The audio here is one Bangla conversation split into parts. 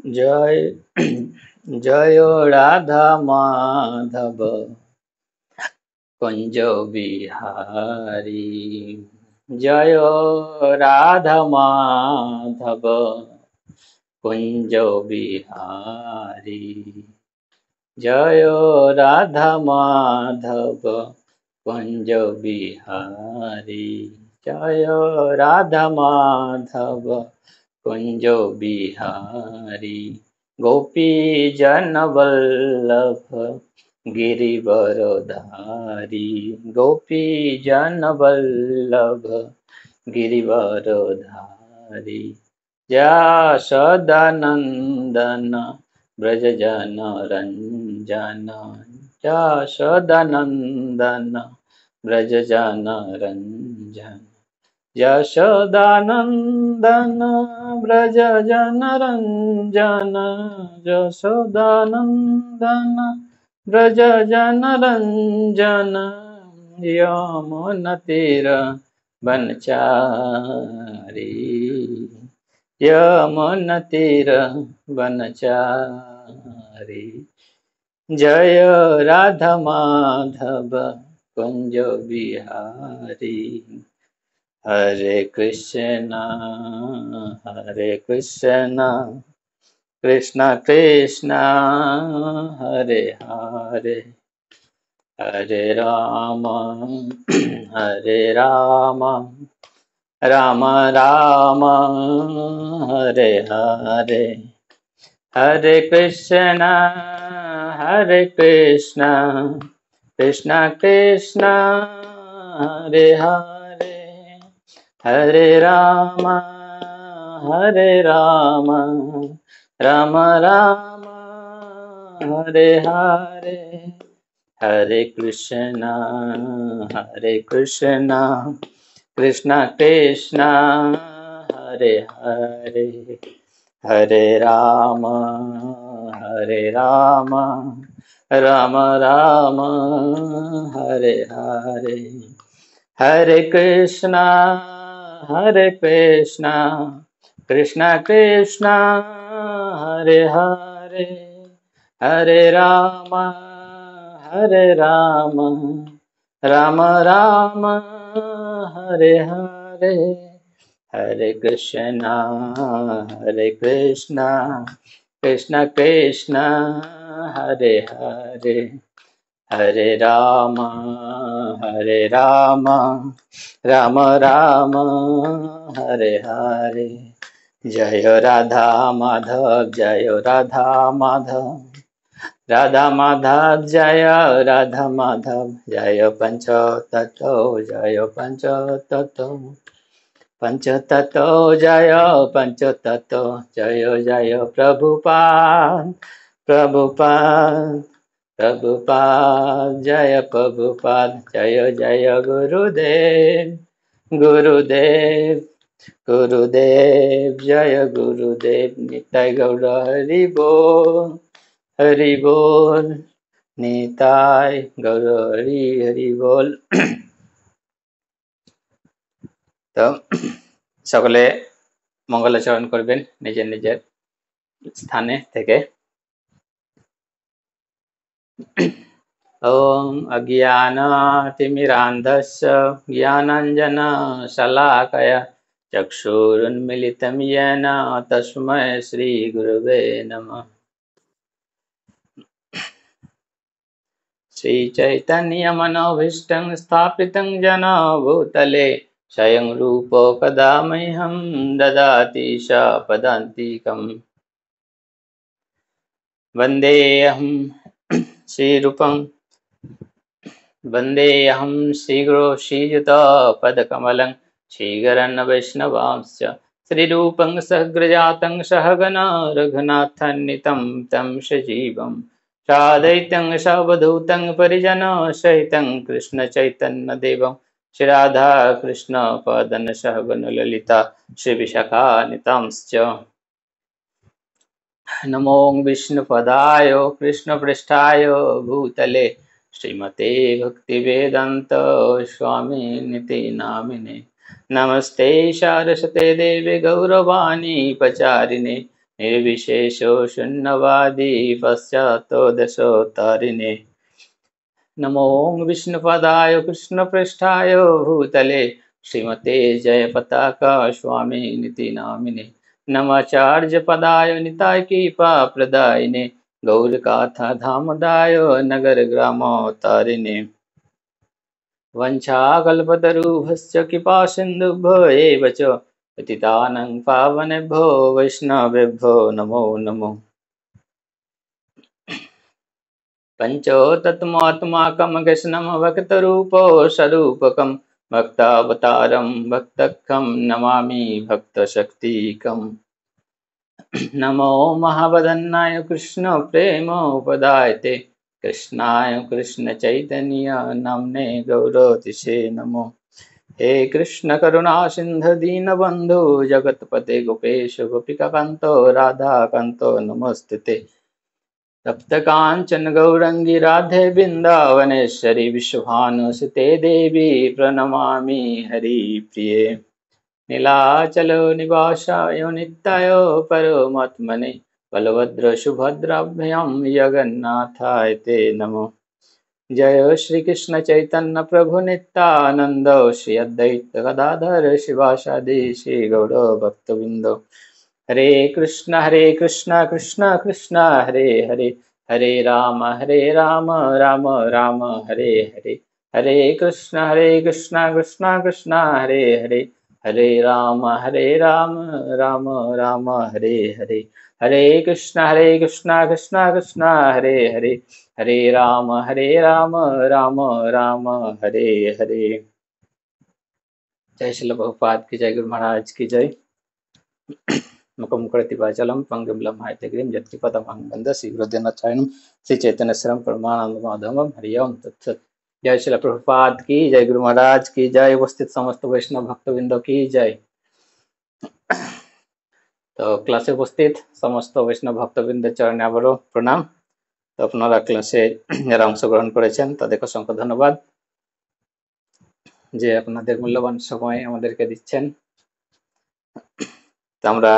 जय जय राधा माधव कुंज बिहारी। जय राधा माधव कुंज बिहारी। जय राधा माधव कुंज बिहारी। जय राधा माधव कुंज बिहारी। गोपी जन वल्लभ गिरिवरधारी। गोपी जन वल्लभ गिरिवरधारी। यशोदानंदन ब्रज जन रंजन। यशोदानंदन ब्रज जन रंजन। यशोदानंदन ब्रज जन रंजन। यशोदानंदन ब्रज जन रंजन। यमुना तीर बनचारी। यमुना तीर बनचारी। जय राधा माधव कुंज बिहारी। हरे कृष्णा कृष्ण कृष्ण हरे हरे हरे राम राम राम हरे हरे। हरे कृष्ण कृष्ण कृष्ण हरे हरे हरे राम राम राम हरे हरे। हरे कृष्ण कृष्ण कृष्ण हरे हरे हरे राम राम राम हरे हरे। हरे कृष्णा कृष्ण कृष्ण हरे हरे हरे राम राम राम हरे हरे। हरे कृष्णा कृष्ण कृष्ण हरे हरे हरे राम राम राम हरे हरे। जय राधा माधव जय राधा माधव राधा माधव जय राधा माधव। जय पंच तत्व जय पंच तत्व पंच तत्व जय पंच तत्व। जय जय प्रभुपाद प्रभुपाद जय प्रभुपाद। जय जय गुरुदेव जय गुरुदेव। निताय गौर हरि बोल निताय गौर हरि बोल। तो सकले मंगलाचरण करबेन निजेर निजेर स्थाने थेके। ओम अज्ञानतिमिरान्धस्य ज्ञानाञ्जनशलाकया चक्षुरुन्मिलितं येन तस्मै श्रीगुरवे नमः। श्रीचैतन्यमनोभीष्टं स्थापितं येन भूतले स्वयं रूपो कदा मह्यं ददाति पदान्तिकम्। वन्देऽहं श्रीगुरो श्रीयुतपदकमलं श्रीगरन् वैष्णवांश्च श्रीरूपं सहग्रजातं सहगण रघुनाथान्वितं तं सजीवं साद्वैतं सावधूतं परिजनसहितं कृष्णचैतन्यदेवं श्रीराधा कृष्णपादान् सहगण ललिता श्रीविशाखान्वितांश्च नमो विष्णुपदाय कृष्णपृष्ठाय भूतले श्रीमते भक्तिवेदांत स्वामी निति नामिने। नमस्ते सारस्वते देवे गौरवाणी पचारिणे निर्विशेषो शून्यवादी पश्चात्तोदशोत्तरिणे। नमो विष्णुपदाय कृष्णपृष्ठाय भूतले श्रीमते जय पताका स्वामी निति नामिने। नमाचार्य पदाय निताय कीपा प्रदायिने गौरगाथा धामदाय नगर ग्रामोत्तारिणे। वंशाकल्पतरुभ्यश्च कृपा सिन्धुभ्यो एव च पतितानां पावनेभ्यो वैष्णवेभ्यो नमो नमः। पंचोतत्मात्माकं कृष्णं भक्तरूपो स्वरूपकं भक्तावतारं भक्तकं नमामि भक्तशक्तिकम्। नमो महावदन्नाय कृष्ण प्रेमोपदायते कृष्णाय कृष्ण चैतन्य नाम्ने गौरतिसे नमो। हे कृष्ण करुणा सिंधु दीनबंधु जगतपते गोपेश गोपिकान्तो राधाकान्तो नमोस्तुते। तप्त कांचन गौरंगी राधे वृंदावनेश्वरी विश्वभानुसुते देवी प्रणमामि हरिप्रिये। नीलाचल निवासाय नित्याय परमात्मने बलभद्र सुभद्राभ्यां जगन्नाथाय ते नमो। जय श्री कृष्ण चैतन्य प्रभु नित्यानंद श्री अद्वैत गदाधर शिवासादि श्री गौर भक्तबिंदो। हरे कृष्ण कृष्ण कृष्ण हरे हरे हरे राम राम राम हरे हरे। हरे कृष्ण कृष्ण कृष्ण हरे हरे हरे राम राम राम हरे हरे। हरे कृष्ण कृष्ण कृष्ण हरे हरे हरे राम राम राम हरे हरे। जय श्रील प्रभुपाद की जय, गुरु महाराज की जय। मुखम करोति वाचालं पंगुं लंघयते यत्कृपातमहं वन्दे श्रीगुरुदेवनाथार्यं श्री चैतन्येश्वरं परमानंदमाधवं। हरि ओम तत्सत्। जय श्रील प्रभुपाद की जय, गुरु महाराज की जय, उपस्थित समस्त वैष्णव भक्तवृंद की जय। তো ক্লাসে উপস্থিত সমস্ত বৈষ্ণব ভক্তবৃন্দের চরণে আবারও প্রণাম। তো আপনারা ক্লাসে যারা অংশগ্রহণ করেছেন তাদেরকে অসংখ্য ধন্যবাদ যে আপনাদের মূল্যবান সময় আমাদেরকে দিচ্ছেন। তো আমরা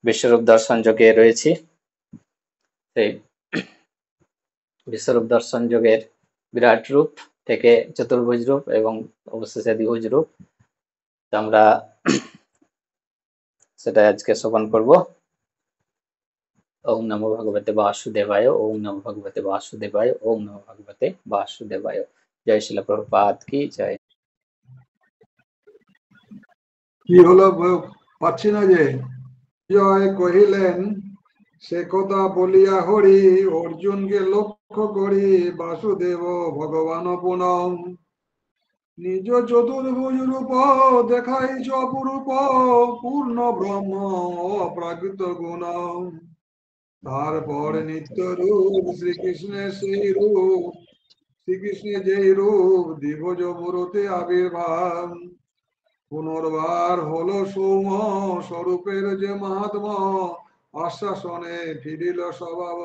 বিশ্বরূপ দর্শন যোগে রয়েছি। সেই বিশ্বরূপ দর্শন যোগের বিরাট রূপ থেকে চতুর্ভুজ রূপ এবং অবশেষে দ্বিভুজ রূপ, তো আমরা সেটা আজকে শ্রবণ করব। ओम नमो भगवते वासुदेवाय, ओम नमो भगवते वासुदेवाय, ओम नमो भगवते वासुदेवाय। जय श्रील प्रभुपाद की जय। কি হলো পাচ্ছি না যে জয় কহিলেন সে কথা বলিয়া হরি অর্জুনকে লক্ষ্য করি বাসুদেব ভগবান পুনম নিজ চতুর্ভুজ রূপ দেখাইছ অপরূপ পূর্ণ ব্রহ্ম অপ্রাকৃত গুণ তারপর নিত্য রূপ শ্রীকৃষ্ণের সেই রূপ শ্রীকৃষ্ণের যেই রূপ দিবজ মুরতে আবির্ভাব পুনর্বার হলো সৌম স্বরূপের যে মহাত্মা আশ্বাসনে ফিরিল স্বভাব।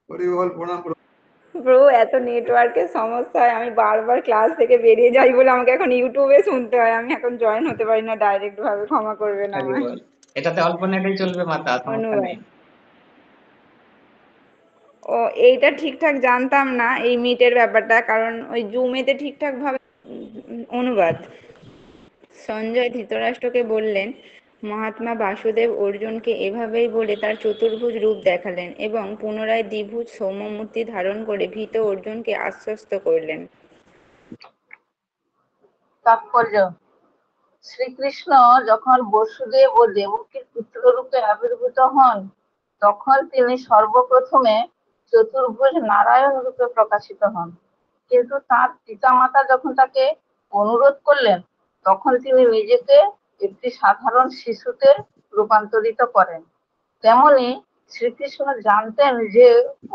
হরিবল প্রণাম। ব্রো এত নেটওয়ার্কের সমস্যা হয়, আমি বারবার ক্লাস থেকে বেরিয়ে যাই বলে আমাকে এখন ইউটিউবে শুনতে হয়। আমি এখন জয়েন হতে পারি না ডাইরেক্ট ভাবে, ক্ষমা করবেন আমায়। এটাতে অল্প নেটেই চলবে মাতা, সমস্যা নেই। ও এইটা ঠিকঠাক জানতাম না এই মিটের ব্যাপারটা, কারণ ওই জুমেতে ঠিকঠাক ভাবে অনুবাদ। সঞ্জয় ধৃতরাষ্ট্রকে বললেন, মহাত্মা বাসুদেব অর্জুনকে এভাবেই বলে তার চতুর্ভুজ রূপ দেখালেন এবং পুনরায় দ্বিভুজ সৌম্যমূর্তি ধারণ করে ভীত অর্জুনকে আশ্বস্ত করলেন। তাৎপর্য: শ্রীকৃষ্ণ যখন বসুদেব ও দেবকীর পুত্ররূপে আবির্ভূত হন তখন তিনি সর্বপ্রথমে চতুর্ভুজ নারায়ণ রূপে প্রকাশিত হন, কিন্তু তার পিতামাতা যখন তাকে অনুরোধ করলেন তখন তিনি নিজেকে একটি সাধারণ শিশুতে রূপান্তরিত করেন। তেমনি শ্রীকৃষ্ণ জানতেন যে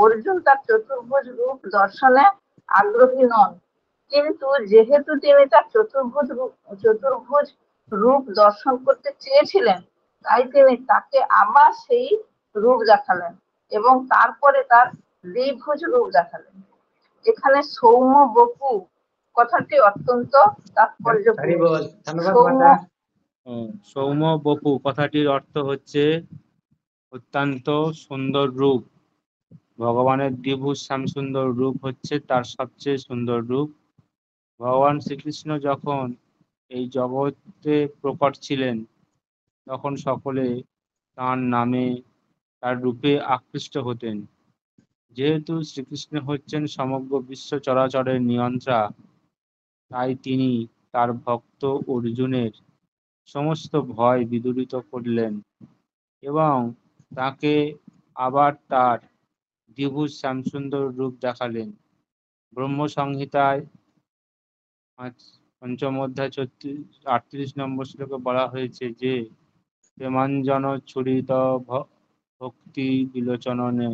অর্জুন তার চতুর্ভুজ রূপ দর্শনে আগ্রহী নন, কিন্তু যেহেতু তিনি তার চতুর্ভুজ রূপ দর্শন করতে চেয়েছিলেন তাই তিনি তাকে আবার সেই রূপ দেখালেন এবং তারপরে তার দ্বিভুজ রূপ দেখালেন। এখানে সৌম্য বপু কথাটি অত্যন্ত তাৎপর্যপূর্ণ। সৌম্য সৌম্য বপু কথাটির অর্থ হচ্ছে অত্যন্ত সুন্দর রূপ। ভগবানের দ্বিভুজ শ্যামসুন্দর রূপ হচ্ছে তার সবচেয়ে সুন্দর রূপ। ভগবান শ্রীকৃষ্ণ যখন এই জগতে প্রকট ছিলেন তখন সকলে তার নামে তার রূপে আকৃষ্ট হতেন। যেহেতু শ্রীকৃষ্ণ হচ্ছেন সমগ্র বিশ্ব চরাচরের নিয়ন্ত্রা, তাই তিনি তার ভক্ত অর্জুনের সমস্ত ভয় বিদূরিত করলেন এবং তাকে আবার তার দ্বিভুজ শ্যামসুন্দর রূপ দেখালেন। ব্রহ্ম সংহিতায় পঞ্চম অধ্যায় 38 নম্বর শ্লোকে বলা হয়েছে যে প্রেমাঞ্জন ছুরিত ভক্তি বিলোচননে,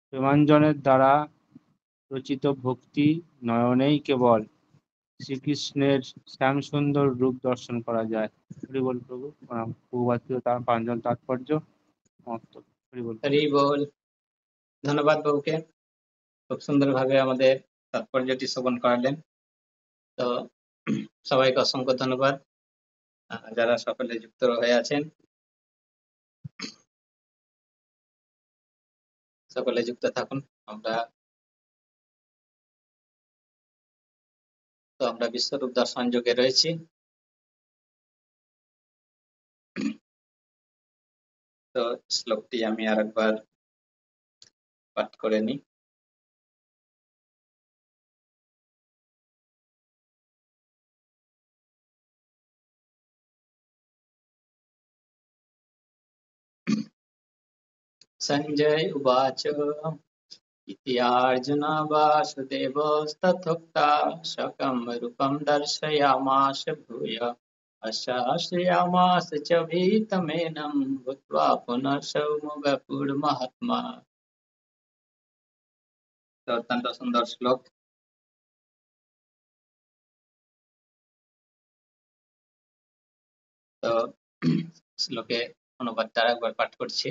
প্রেমাঞ্জনের দ্বারা রচিত ভক্তি নয়নেই কেবল শ্রীকৃষ্ণের শ্যামসুন্দর রূপ দর্শন করা যায়। হরি বল প্রভু। প্রভুবাদীয় তার প্রাঞ্জল তাৎপর্য সমাপ্ত। হরি বল। হরি বল। ধন্যবাদ বাবুকে, খুব সুন্দরভাবে আমাদের তাৎপর্যটি শ্রবণ করালেন। তো সবাইকে অসংখ্য ধন্যবাদ যারা সকলে যুক্ত হয়ে আছেন। সকলে যুক্ত থাকুন। আমরা বিশ্বরূপ দর্শন যুগে রয়েছি। তো শ্লোকটি আমি আরেকবার পাঠ করে নিই। संजय उवाच इति अर्जुन वासुदेवस्तथोक्ता शकं रूपं दर्शयामास भूय आशास्यामास च भीतमेनं भूत्वा पुनः सौम्यवपुर्महात्मा। तो अत्यंत सुंदर श्लोक। तो শ্লোকে অনুবাদটা একবার পাঠ করছি।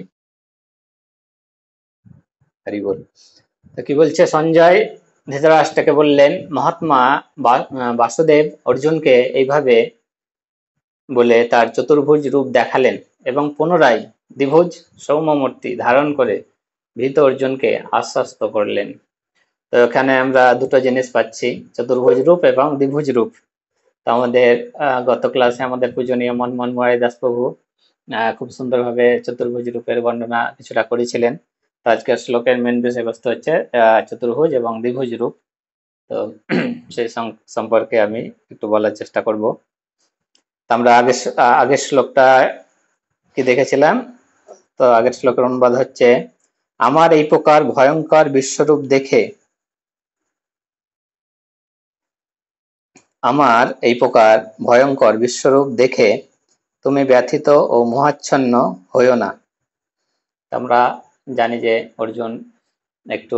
হরি বল। তো কি বলছে, সঞ্জয় ধৃতরাষ্ট্রকে বললেন, মহাত্মা বাসুদেব অর্জুনকে এইভাবে বলে তার চতুর্ভুজ রূপ দেখালেন এবং পুনরায় দ্বিভুজ সৌম্যমূর্তি ধারণ করে ভীত অর্জুনকে আশ্বস্ত করলেন। তো এখানে আমরা দুটো জিনিস পাচ্ছি, চতুর্ভুজ রূপ এবং দ্বিভুজ রূপ। তো আমাদের গত ক্লাসে আমাদের পূজনীয় মনমোহন মুরারি দাস প্রভু খুব সুন্দরভাবে চতুর্ভুজ রূপের বর্ণনা কিছুটা করেছিলেন। তো আজকের শ্লোকের মেন বিষয়বস্তু হচ্ছে চতুর্ভুজ এবং দ্বিভুজ রূপ। তো সেই সম্পর্কে আমি একটু বলার চেষ্টা করব। আমরা আগের শ্লোকটা কি দেখেছিলাম? তো আগের শ্লোকের অনুবাদ হচ্ছে, আমার এই প্রকার ভয়ঙ্কর বিশ্বরূপ দেখে তুমি ব্যথিত ও মোহাচ্ছন্ন হইও না। আমরা জানি যে অর্জুন একটু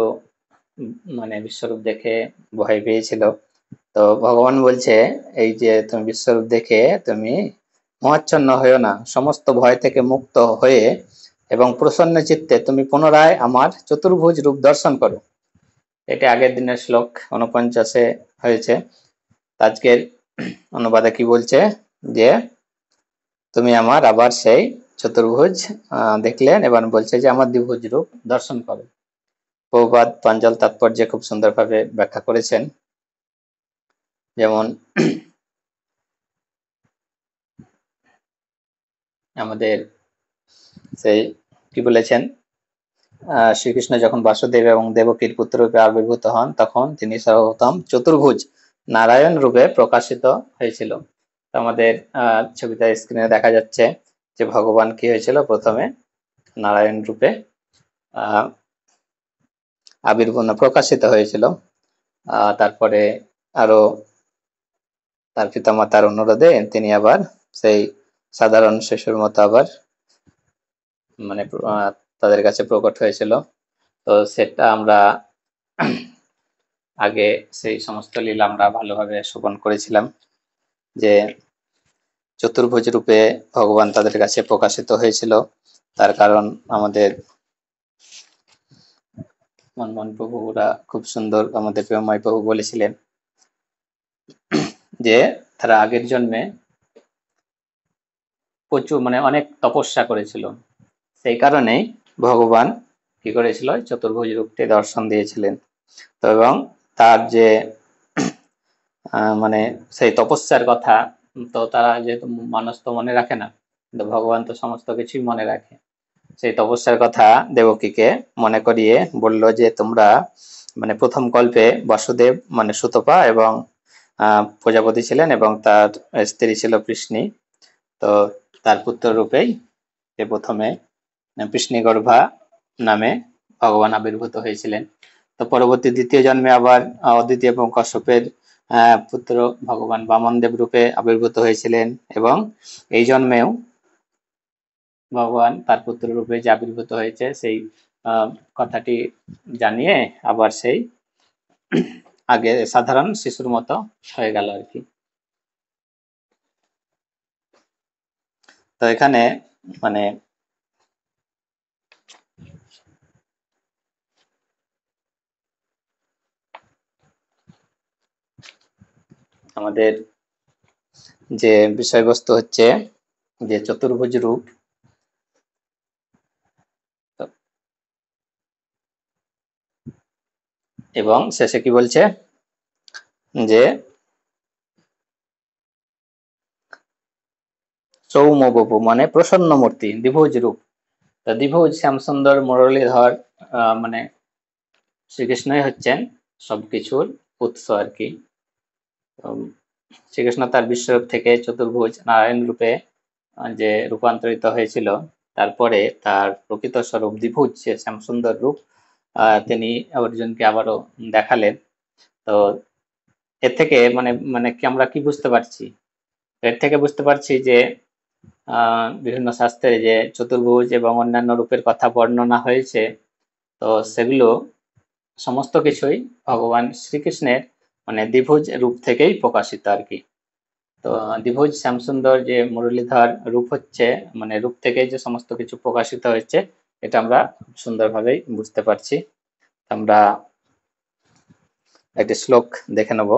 বিশ্বরূপ দেখে ভয় পেয়েছিল। তো ভগবান বলছে, এই যে তুমি বিশ্বরূপ দেখে তুমি মোহাচ্ছন্ন হইও না, সমস্ত ভয় থেকে মুক্ত হয়ে এবং প্রসন্ন চিত্তে তুমি পুনরায় আমার চতুর্ভুজ রূপ দর্শন করো। এটা আগের দিনের শ্লোক 49-এ হয়েছে। আজকের অনুবাদে কি বলছে যে তুমি আমার আবার সেই চতুর্ভুজ দেখলেন, এবার বলছে যে আমার দ্বিভুজ রূপ দর্শন করো। প্রভুপাদ প্রাঞ্জল তাৎপর্যে খুব সুন্দরভাবে ব্যাখ্যা করেছেন। যেমন আমাদের সেই কি বলেছেন, শ্রীকৃষ্ণ যখন বাসুদেব এবং দেবকীর পুত্র রূপে আবির্ভূত হন তখন তিনি সর্বপ্রথম চতুর্ভুজ নারায়ণ রূপে প্রকাশিত হয়েছিল। আমাদের ছবিটা স্ক্রিনে দেখা যাচ্ছে যে ভগবান কি হয়েছিল, প্রথমে নারায়ণ রূপে প্রকাশিত হয়েছিল। তারপরে আরো তার পিতামাতার অনুরোধে তিনি আবার সেই সাধারণ শিশুর মতো আবার তাদের কাছে প্রকট হয়েছিল। তো সেটা আমরা আগে সেই সমস্ত লীলা আমরা ভালোভাবে শ্রবণ করেছিলাম যে চতুর্ভুজ রূপে ভগবান তাদের কাছে প্রকাশিত হয়েছিল তার কারণ আমাদের মনমোহন প্রভুরা খুব সুন্দর আমাদের প্রেমময় প্রভু বলেছিলেন যে তারা আগের জন্মে প্রচুর মানে অনেক তপস্যা করেছিল, সেই কারণেই ভগবান কি করেছিল, চতুর্ভুজ রূপে দর্শন দিয়েছিলেন। তো এবং তার যে মানে সেই তপস্যার কথা, তো তারা যেহেতু মানুষ তো মনে রাখে না, কিন্তু ভগবান তো সমস্ত কিছুই মনে রাখে। সেই তপস্যার কথা দেবকীকে মনে করিয়ে বলল যে তোমরা মানে প্রথম কল্পে বাসুদেব মানে সুতপা এবং প্রজাপতি ছিলেন এবং তার স্ত্রী ছিল কৃষ্ণী, তো তার পুত্র রূপেই প্রথমে কৃষ্ণগর্ভা নামে ভগবান আবির্ভূত হয়েছিলেন। তো পরবর্তী দ্বিতীয় জন্মে আবার অদিতি এবং কশ্যপের পুত্র ভগবান বামনদেব রূপে আবির্ভূত হয়েছিলেন এবং এই জন্মেও ভগবান তার পুত্র রূপে যে আবির্ভূত হয়েছে সেই কথাটি জানিয়ে আবার সেই আগে সাধারণ শিশুর মতো হয়ে গেল আর কি। তো এখানে মানে আমাদের যে বিষয়বস্তু হচ্ছে যে চতুর্ভুজ রূপ, এবং শেষে কি বলছে যে সৌম্যবপু মানে প্রসন্ন মূর্তি, দ্বিভুজ রূপ। তো দ্বিভুজ শ্যামসুন্দর মুরলীধর মানে শ্রীকৃষ্ণই হচ্ছেন সবকিছুর উৎস আর কি। শ্রীকৃষ্ণ তার বিশ্বরূপ থেকে চতুর্ভুজ নারায়ণ রূপে যে রূপান্তরিত হয়েছিল, তারপরে তার প্রকৃত স্বরূপ দ্বিভুজ সে শ্যামসুন্দর রূপ তিনি অর্জুনকে আবারও দেখালেন। তো এর থেকে মানে মানে কি আমরা কি বুঝতে পারছি, এর থেকে বুঝতে পারছি যে বিভিন্ন শাস্ত্রে যে চতুর্ভুজ এবং অন্যান্য রূপের কথা বর্ণনা হয়েছে, তো সেগুলো সমস্ত কিছুই ভগবান শ্রীকৃষ্ণের মানে দ্বিভুজ রূপ থেকেই প্রকাশিত আর কি। তো দ্বিভুজ শ্যামসুন্দর যে মুরলীধর রূপ হচ্ছে মানে রূপ থেকে যে সমস্ত কিছু প্রকাশিত হয়েছে, এটা আমরা সুন্দরভাবেই বুঝতে পারছি। আমরা একটি শ্লোক দেখে নেব।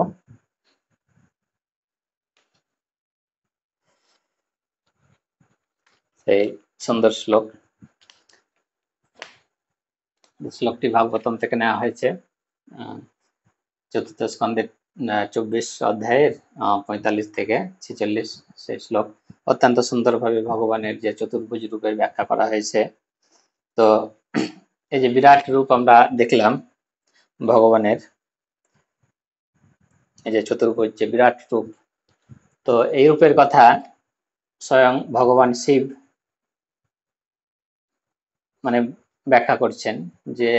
এই সুন্দর শ্লোক, শ্লোকটি ভাগবতম থেকে নেওয়া হয়েছে, চতুর্থ স্কন্ধের 24 অধ্যায়ের 45 থেকে 46 সেই শ্লোক। অত্যন্ত সুন্দরভাবে ভগবানের যে চতুর্ভুজ রূপের ব্যাখ্যা করা হয়েছে। তো এই যে বিরাট রূপ আমরা দেখলাম ভগবানের, এই যে চতুর্ভুজ যে বিরাট রূপ, তো এই রূপের কথা স্বয়ং ভগবান শিব মানে ব্যাখ্যা করছেন যে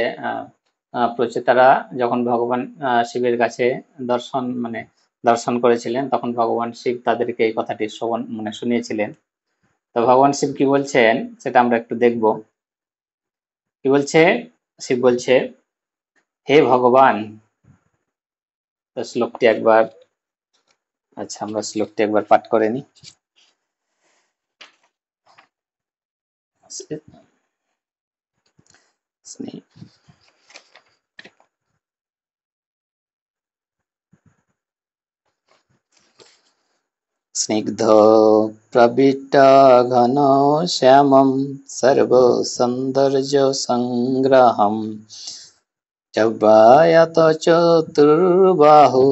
প্রচেতারা যখন ভগবান শিবের কাছে দর্শন করেছিলেন, তখন ভগবান শিব তাদেরকে এই কথাটি শ্রবণ মানে শুনিয়েছিলেন। তো ভগবান শিব কি বলছেন সেটা আমরা একটু দেখব। কি বলছে শিব? বলছে, হে ভগবান। তো শ্লোকটি একবার আমরা শ্লোকটি একবার পাঠ করে নিই। স্নিগ্ধ প্রবিট্টাঘন শ্যামম সর্বসৌন্দর্য সংগ্রহম চব্বায়ত চতুর্বাহু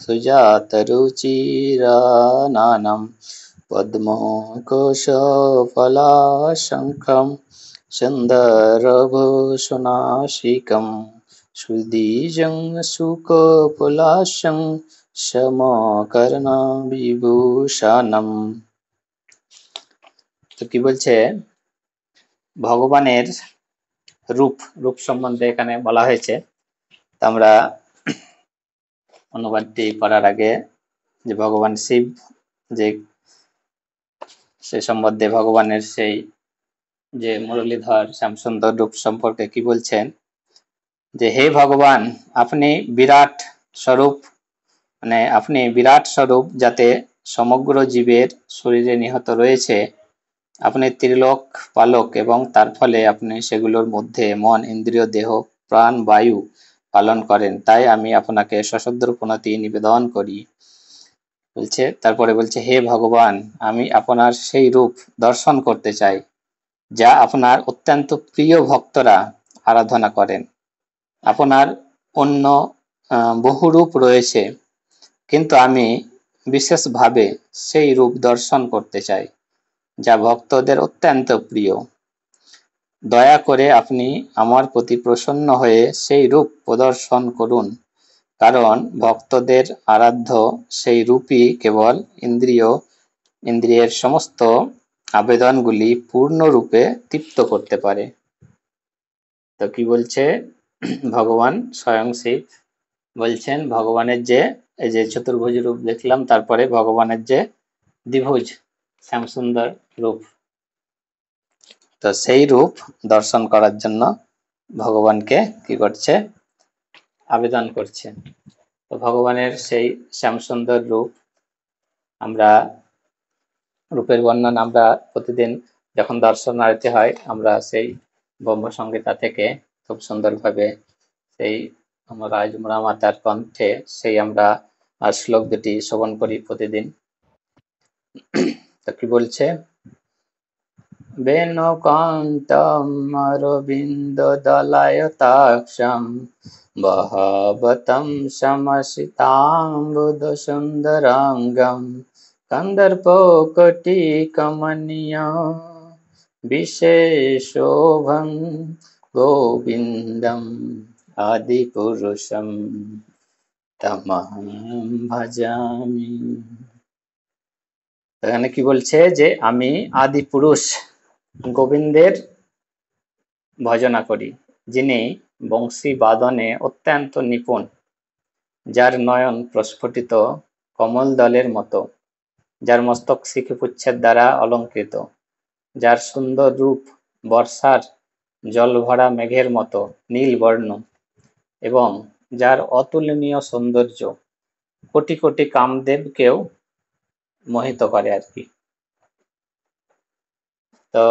সুজাত রুচিরানানম পদ্মকোশফলাশঙ্খম সুন্দরভূষণাশিকম সুদীজং সুকপলাশং সমকর্ণ বিভূষণম। তো কি বলছে, ভগবানের রূপ সম্বন্ধে এখানে বলা হয়েছে। তো আমরা অনুবাদটি করার আগে যে ভগবান শিব যে সে সম্বন্ধে ভগবানের সেই যে মুরলীধর শ্যামসুন্দর রূপ সম্পর্কে কি বলছেন, যে হে ভগবান, আপনি বিরাট স্বরূপ মানে আপনি বিরাট স্বরূপ যাতে সমগ্র জীবের শরীরে নিহত রয়েছে, আপনি ত্রিলোক পালক এবং তার ফলে আপনি সেগুলোর মধ্যে মন, ইন্দ্রিয়, দেহ, প্রাণ, বায়ু পালন করেন, তাই আমি আপনাকে সশ্রদ্ধ প্রণতি নিবেদন করি। বলছে, তারপরে বলছে, হে ভগবান, আমি আপনার সেই রূপ দর্শন করতে চাই যা আপনার অত্যন্ত প্রিয় ভক্তরা আরাধনা করেন। আপনার অন্য বহু রূপ রয়েছে, কিন্তু আমি বিশেষভাবে সেই রূপ দর্শন করতে চাই যা ভক্তদের অত্যন্ত প্রিয়। দয়া করে আপনি আমার প্রতি প্রসন্ন হয়ে সেই রূপ প্রদর্শন করুন, কারণ ভক্তদের আরাধ্য সেই রূপই কেবল ইন্দ্রিয়ের সমস্ত আবেদনগুলি পূর্ণরূপে তৃপ্ত করতে পারে। তো কি বলছে ভগবান স্বয়ং শিব বলছেন, ভগবানের যে এই যে চতুর্ভুজ রূপ দেখলাম, তারপরে ভগবানের যে দ্বিভুজ শ্যামসুন্দর রূপ, তো সেই রূপ দর্শন করার জন্য ভগবানকে কি করছে, আবেদন করছে। তো ভগবানের সেই শ্যামসুন্দর রূপ আমরা রূপের বর্ণনা আমরা প্রতিদিন যখন দর্শন আরতি হয়, আমরা সেই ব্রহ্ম সংহিতা থেকে খুব সুন্দরভাবে সেই আমরা রাজমুড়া মাতার কণ্ঠে সেই আমরা শ্লোক দুটি শ্রবণ করি প্রতিদিন। তো কি বলছে, বেণুকান্তম অরবিন্দ দলায়তাক্ষম বহাবতম সমসিতাম্বুদ সুন্দরাঙ্গম কন্দর্পকটি কমনীয় বিশেষোভং গোবিন্দম আদিপুরুষম তমহং ভজামি। এখানে কি বলছে যে আমি আদি পুরুষ গোবিন্দের ভজনা করি, যিনি বংশী বাদনে অত্যন্ত নিপুণ, যার নয়ন প্রস্ফুটিত কমল দলের মতো, যার মস্তক শিখিপুচ্ছের দ্বারা অলঙ্কৃত, যার সুন্দর রূপ বর্ষার জল ভরা মেঘের মতো নীল বর্ণ, এবং যার অতুলনীয় সৌন্দর্য কোটি কোটি কামদেবকেও মোহিত করে আর কি। তো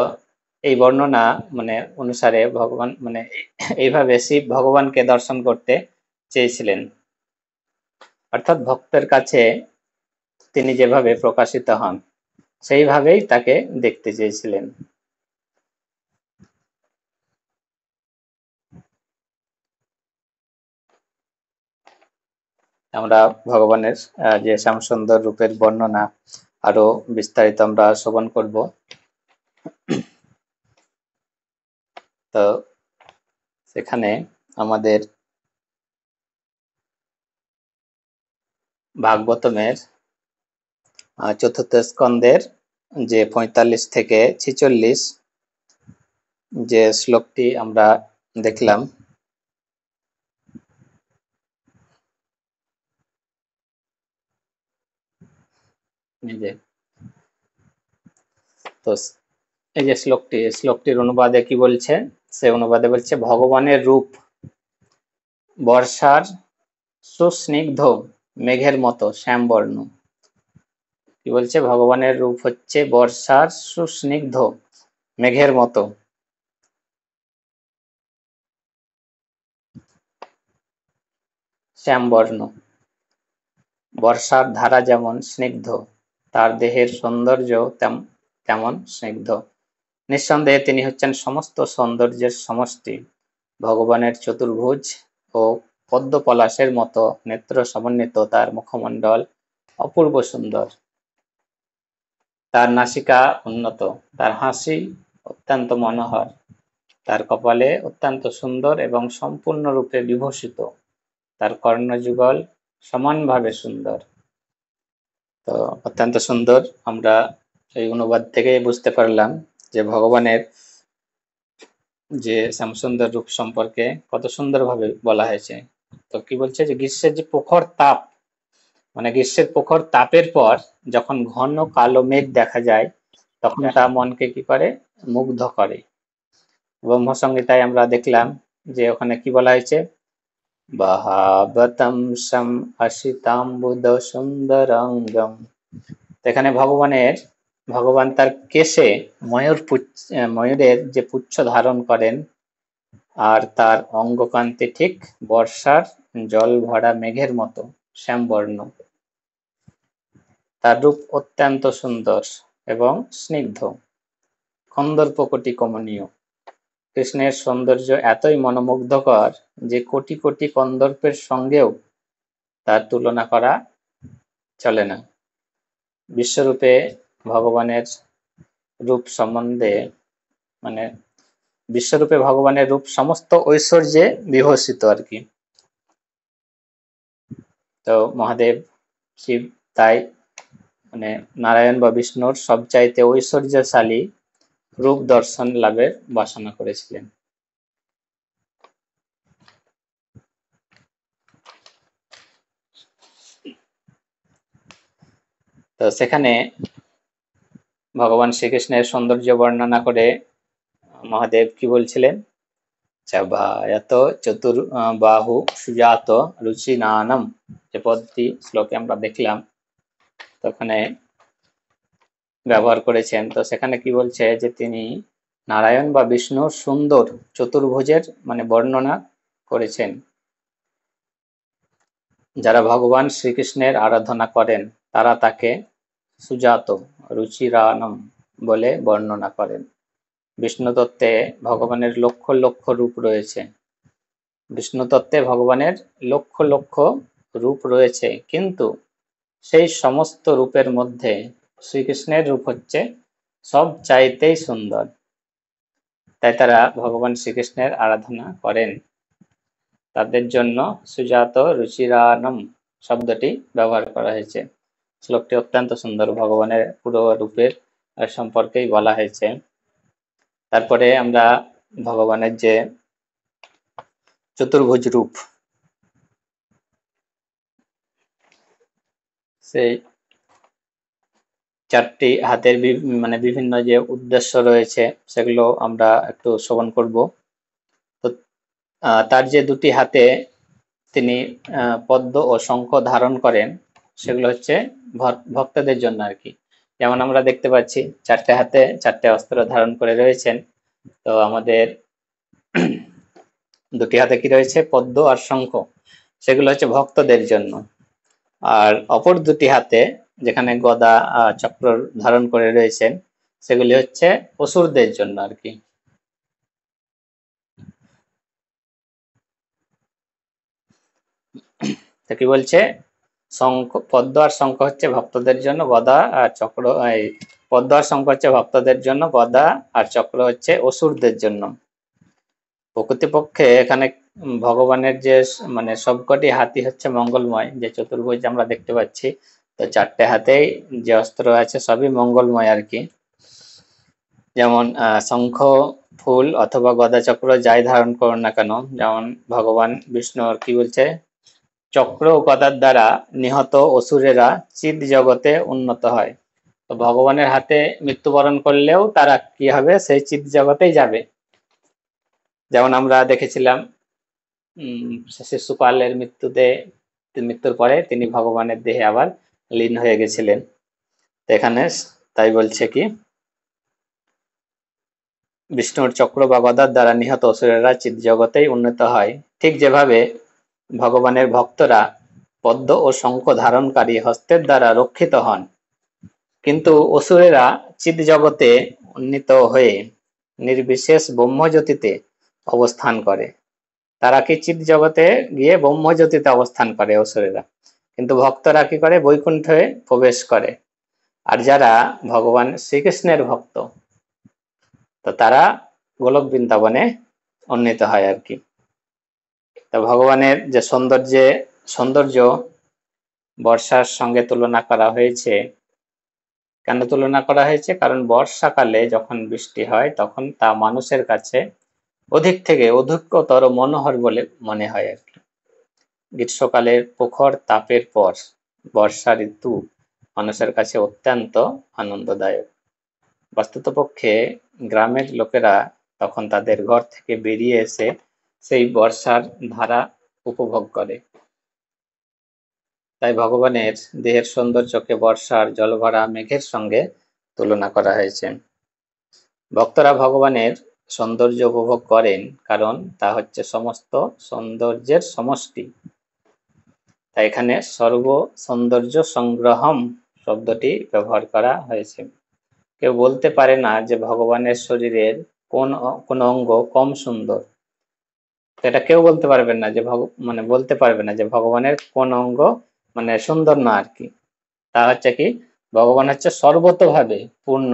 এই বর্ণনা মানে অনুসারে ভগবান মানে এইভাবে শিব ভগবানকে দর্শন করতে চেয়েছিলেন, অর্থাৎ ভক্তের কাছে তিনি যেভাবে প্রকাশিত হন সেইভাবেই তাকে দেখতে চেয়েছিলেন। আমরা ভগবানের যে শ্যামসুন্দর রূপের বর্ণনা আরো বিস্তারিত আমরা শ্রবণ করব। তো সেখানে আমাদের ভাগবতমের চতুর্থ স্কন্ধের যে 45 থেকে 46 যে শ্লোকটি আমরা দেখলাম, তো এই যে শ্লোকটির অনুবাদে কি বলছে, সে অনুবাদে বলছে, ভগবানের রূপ বর্ষার সুস্নিগ্ধ মেঘের মতো শ্যামবর্ণ। কি বলছে, ভগবানের রূপ হচ্ছে বর্ষার সুস্নিগ্ধ মেঘের মতো শ্যামবর্ণ। বর্ষার ধারা যেমন স্নিগ্ধ, তার দেহের সৌন্দর্য তেমন স্নিগ্ধ। নিঃসন্দেহে তিনি হচ্ছেন সমস্ত সৌন্দর্যের সমষ্টি। ভগবানের চতুর্ভুজ ও পদ্ম পলাশের মতো নেত্র সমন্বিত তার মুখমণ্ডল অপূর্ব সুন্দর, তার নাসিকা উন্নত, তার হাসি অত্যন্ত মনোহর, তার কপালে অত্যন্ত সুন্দর এবং সম্পূর্ণরূপে বিভূষিত, তার কর্ণযুগল সমানভাবে সুন্দর। তো অত্যন্ত সুন্দর, আমরা এই অনুবাদ থেকে বুঝতে পারলাম যে ভগবানের যে শ্যামসুন্দর রূপ সম্পর্কে কত সুন্দরভাবে বলা হয়েছে। তো কি বলছে যে গ্রীষ্মের যে প্রখর তাপ, মানে গ্রীষ্মের প্রখর তাপের পর যখন ঘন কালো মেঘ দেখা যায়, তখন তা মনকে কি করে, মুগ্ধ করে। ব্রহ্মসংহিতায় আমরা দেখলাম যে ওখানে কি বলা হয়েছে, বাহাবতম সম অসিতাম্বুদ সুন্দরাঙ্গম। এখানে ভগবানের ভগবান তার কেশে ময়ূরের যে পুচ্ছ ধারণ করেন, আর তার অঙ্গকান্তি ঠিক বর্ষার জল ভরা মেঘের মতো শ্যামবর্ণ। তার রূপ অত্যন্ত সুন্দর এবং স্নিগ্ধ, কন্দর্পকটি কমনীয়। কৃষ্ণের সৌন্দর্য এতই মনোমুগ্ধকর যে কোটি কোটি কন্দর্পের সঙ্গেও তার তুলনা করা চলে না। বিশ্বরূপে ভগবানের রূপ সম্বন্ধে মানে বিশ্বরূপে ভগবানের রূপ সমস্ত ঐশ্বর্যে বিভূষিত আর কি। তো মহাদেব শিব তাই নারায়ণ বা বিষ্ণুর সবচাইতে ঐশ্বর্যশালী রূপ দর্শন লাভের বাসনা করেছিলেন। তো সেখানে ভগবান শ্রীকৃষ্ণের সৌন্দর্য বর্ণনা করে মহাদেব কি বলছিলেন, চাবায়ত চতুর্বাহু সুজাত রুচিনানম, যে পদটি শ্লোকে আমরা দেখলাম ওখানে ব্যবহার করেছেন। তো সেখানে কি বলছে যে তিনি নারায়ণ বা বিষ্ণুর সুন্দর চতুর্ভুজের বর্ণনা করেছেন। যারা ভগবান শ্রীকৃষ্ণের আরাধনা করেন তারা তাকে সুজাত রুচিরানম বলে বর্ণনা করেন। বিষ্ণু তত্ত্বে ভগবানের লক্ষ লক্ষ রূপ রয়েছে। বিষ্ণু তত্ত্বে ভগবানের লক্ষ লক্ষ রূপ রয়েছে, কিন্তু সেই সমস্ত রূপের মধ্যে শ্রীকৃষ্ণের রূপ হচ্ছে সব চাইতেই সুন্দর। তাই তারা ভগবান শ্রীকৃষ্ণের আরাধনা করেন। তাদের জন্য সুজাত রুচিরানম শব্দটি ব্যবহার করা হয়েছে। শ্লোকটি অত্যন্ত সুন্দর, ভগবানের পুরো রূপের সম্পর্কেই বলা হয়েছে। তারপরে আমরা ভগবানের যে চতুর্ভুজ রূপ, সেই চারটি হাতের বিভিন্ন যে উদ্দেশ্য রয়েছে সেগুলো আমরা একটু শ্রবণ করব। তো তার যে দুটি হাতে তিনি পদ্ম ও শঙ্খ ধারণ করেন সেগুলো হচ্ছে ভক্তদের জন্য আর কি। যেমন আমরা দেখতে পাচ্ছি চারটে হাতে চারটে অস্ত্র ধারণ করে রয়েছেন। তো আমাদের দুটি হাতে কি রয়েছে, পদ্ম আর শঙ্খ, সেগুলো হচ্ছে ভক্তদের জন্য। আর অপর দুটি হাতে যেখানে গদা চক্র ধারণ করে রয়েছেন সেগুলি হচ্ছে অসুরদের জন্য আর কি। তো কি বলছে, পদ্ম আর শঙ্খ হচ্ছে ভক্তদের জন্য, গদা আর চক্র, পদ্ম আর শঙ্খ হচ্ছে ভক্তদের জন্য, গদা আর চক্র হচ্ছে অসুরদের জন্য। প্রকৃতপক্ষে এখানে ভগবানের যে সবকটি হাতি হচ্ছে মঙ্গলময়, যে চতুর্ভুজ আমরা দেখতে পাচ্ছি, তো চারটে হাতেই যে অস্ত্র আছে সবই মঙ্গলময় আর কি। যেমন শঙ্খ ফুল অথবা গদা চক্র যাই ধারণ করুন না কেন, যেমন ভগবান বিষ্ণুর কি বলছে, চক্র ও গদার দ্বারা নিহত অসুরেরা চিদ জগতে উন্নত হয়। তো ভগবানের হাতে মৃত্যুবরণ করলেও তারা কি হবে, সেই চিদ জগতেই যাবে। যেমন আমরা দেখেছিলাম শিশুপালের মৃত্যুর পরে তিনি ভগবানের দেহে আবার লীন হয়ে গেছিলেন। এখানে তাই বলছে কি, বিষ্ণুর চক্র বা গদার দ্বারা নিহত অসুরেরা চিদ জগতেই উন্নত হয়। ঠিক যেভাবে ভগবানের ভক্তরা পদ্ম ও শঙ্খ ধারণকারী হস্তের দ্বারা রক্ষিত হন, কিন্তু অসুরেরা চিদ জগতে উন্নীত হয়ে নির্বিশেষ ব্রহ্মজ্যোতিতে অবস্থান করে। তারা কি চিদ জগতে গিয়ে ব্রহ্মজ্যোতিতে অবস্থান করে অসুরেরা, কিন্তু ভক্তরা কি করে, বৈকুণ্ঠে প্রবেশ করে। আর যারা ভগবান শ্রীকৃষ্ণের ভক্ত, তো তারা গোলক বৃন্দাবনে উন্নীত হয় আর কি। তো ভগবানের যে সৌন্দর্য বর্ষার সঙ্গে তুলনা করা হয়েছে। কেন তুলনা করা হয়েছে? কারণ বর্ষাকালে যখন বৃষ্টি হয় তখন তা মানুষের কাছে অধিক থেকে অধিকতর মনোহর বলে মনে হয় আর কি। গ্রীষ্মকালের প্রখর তাপের পর বর্ষা ঋতু মানুষের কাছে অত্যন্ত আনন্দদায়ক। বাস্তবপক্ষে গ্রামের লোকেরা তখন তাদের ঘর থেকে বেরিয়ে এসে সেই বর্ষার ধারা উপভোগ করে। তাই ভগবানের দেহের সৌন্দর্যকে বর্ষার জলভরা মেঘের সঙ্গে তুলনা করা হয়েছে। ভক্তরা ভগবানের সৌন্দর্য উপভোগ করেন কারণ তা হচ্ছে সমস্ত সৌন্দর্যের সমষ্টি। তাই এখানে সর্ব সৌন্দর্য সংগ্রহম শব্দটি ব্যবহার করা হয়েছে। কেউ বলতে পারে না যে ভগবানের শরীরের কোন অঙ্গ কম সুন্দর। এটা কেউ বলতে পারবেন না যে বলতে পারবে না যে ভগবানের কোন অঙ্গ সুন্দর না আর কি। তা হচ্ছে কি, ভগবান হচ্ছে সর্বতোভাবে পূর্ণ,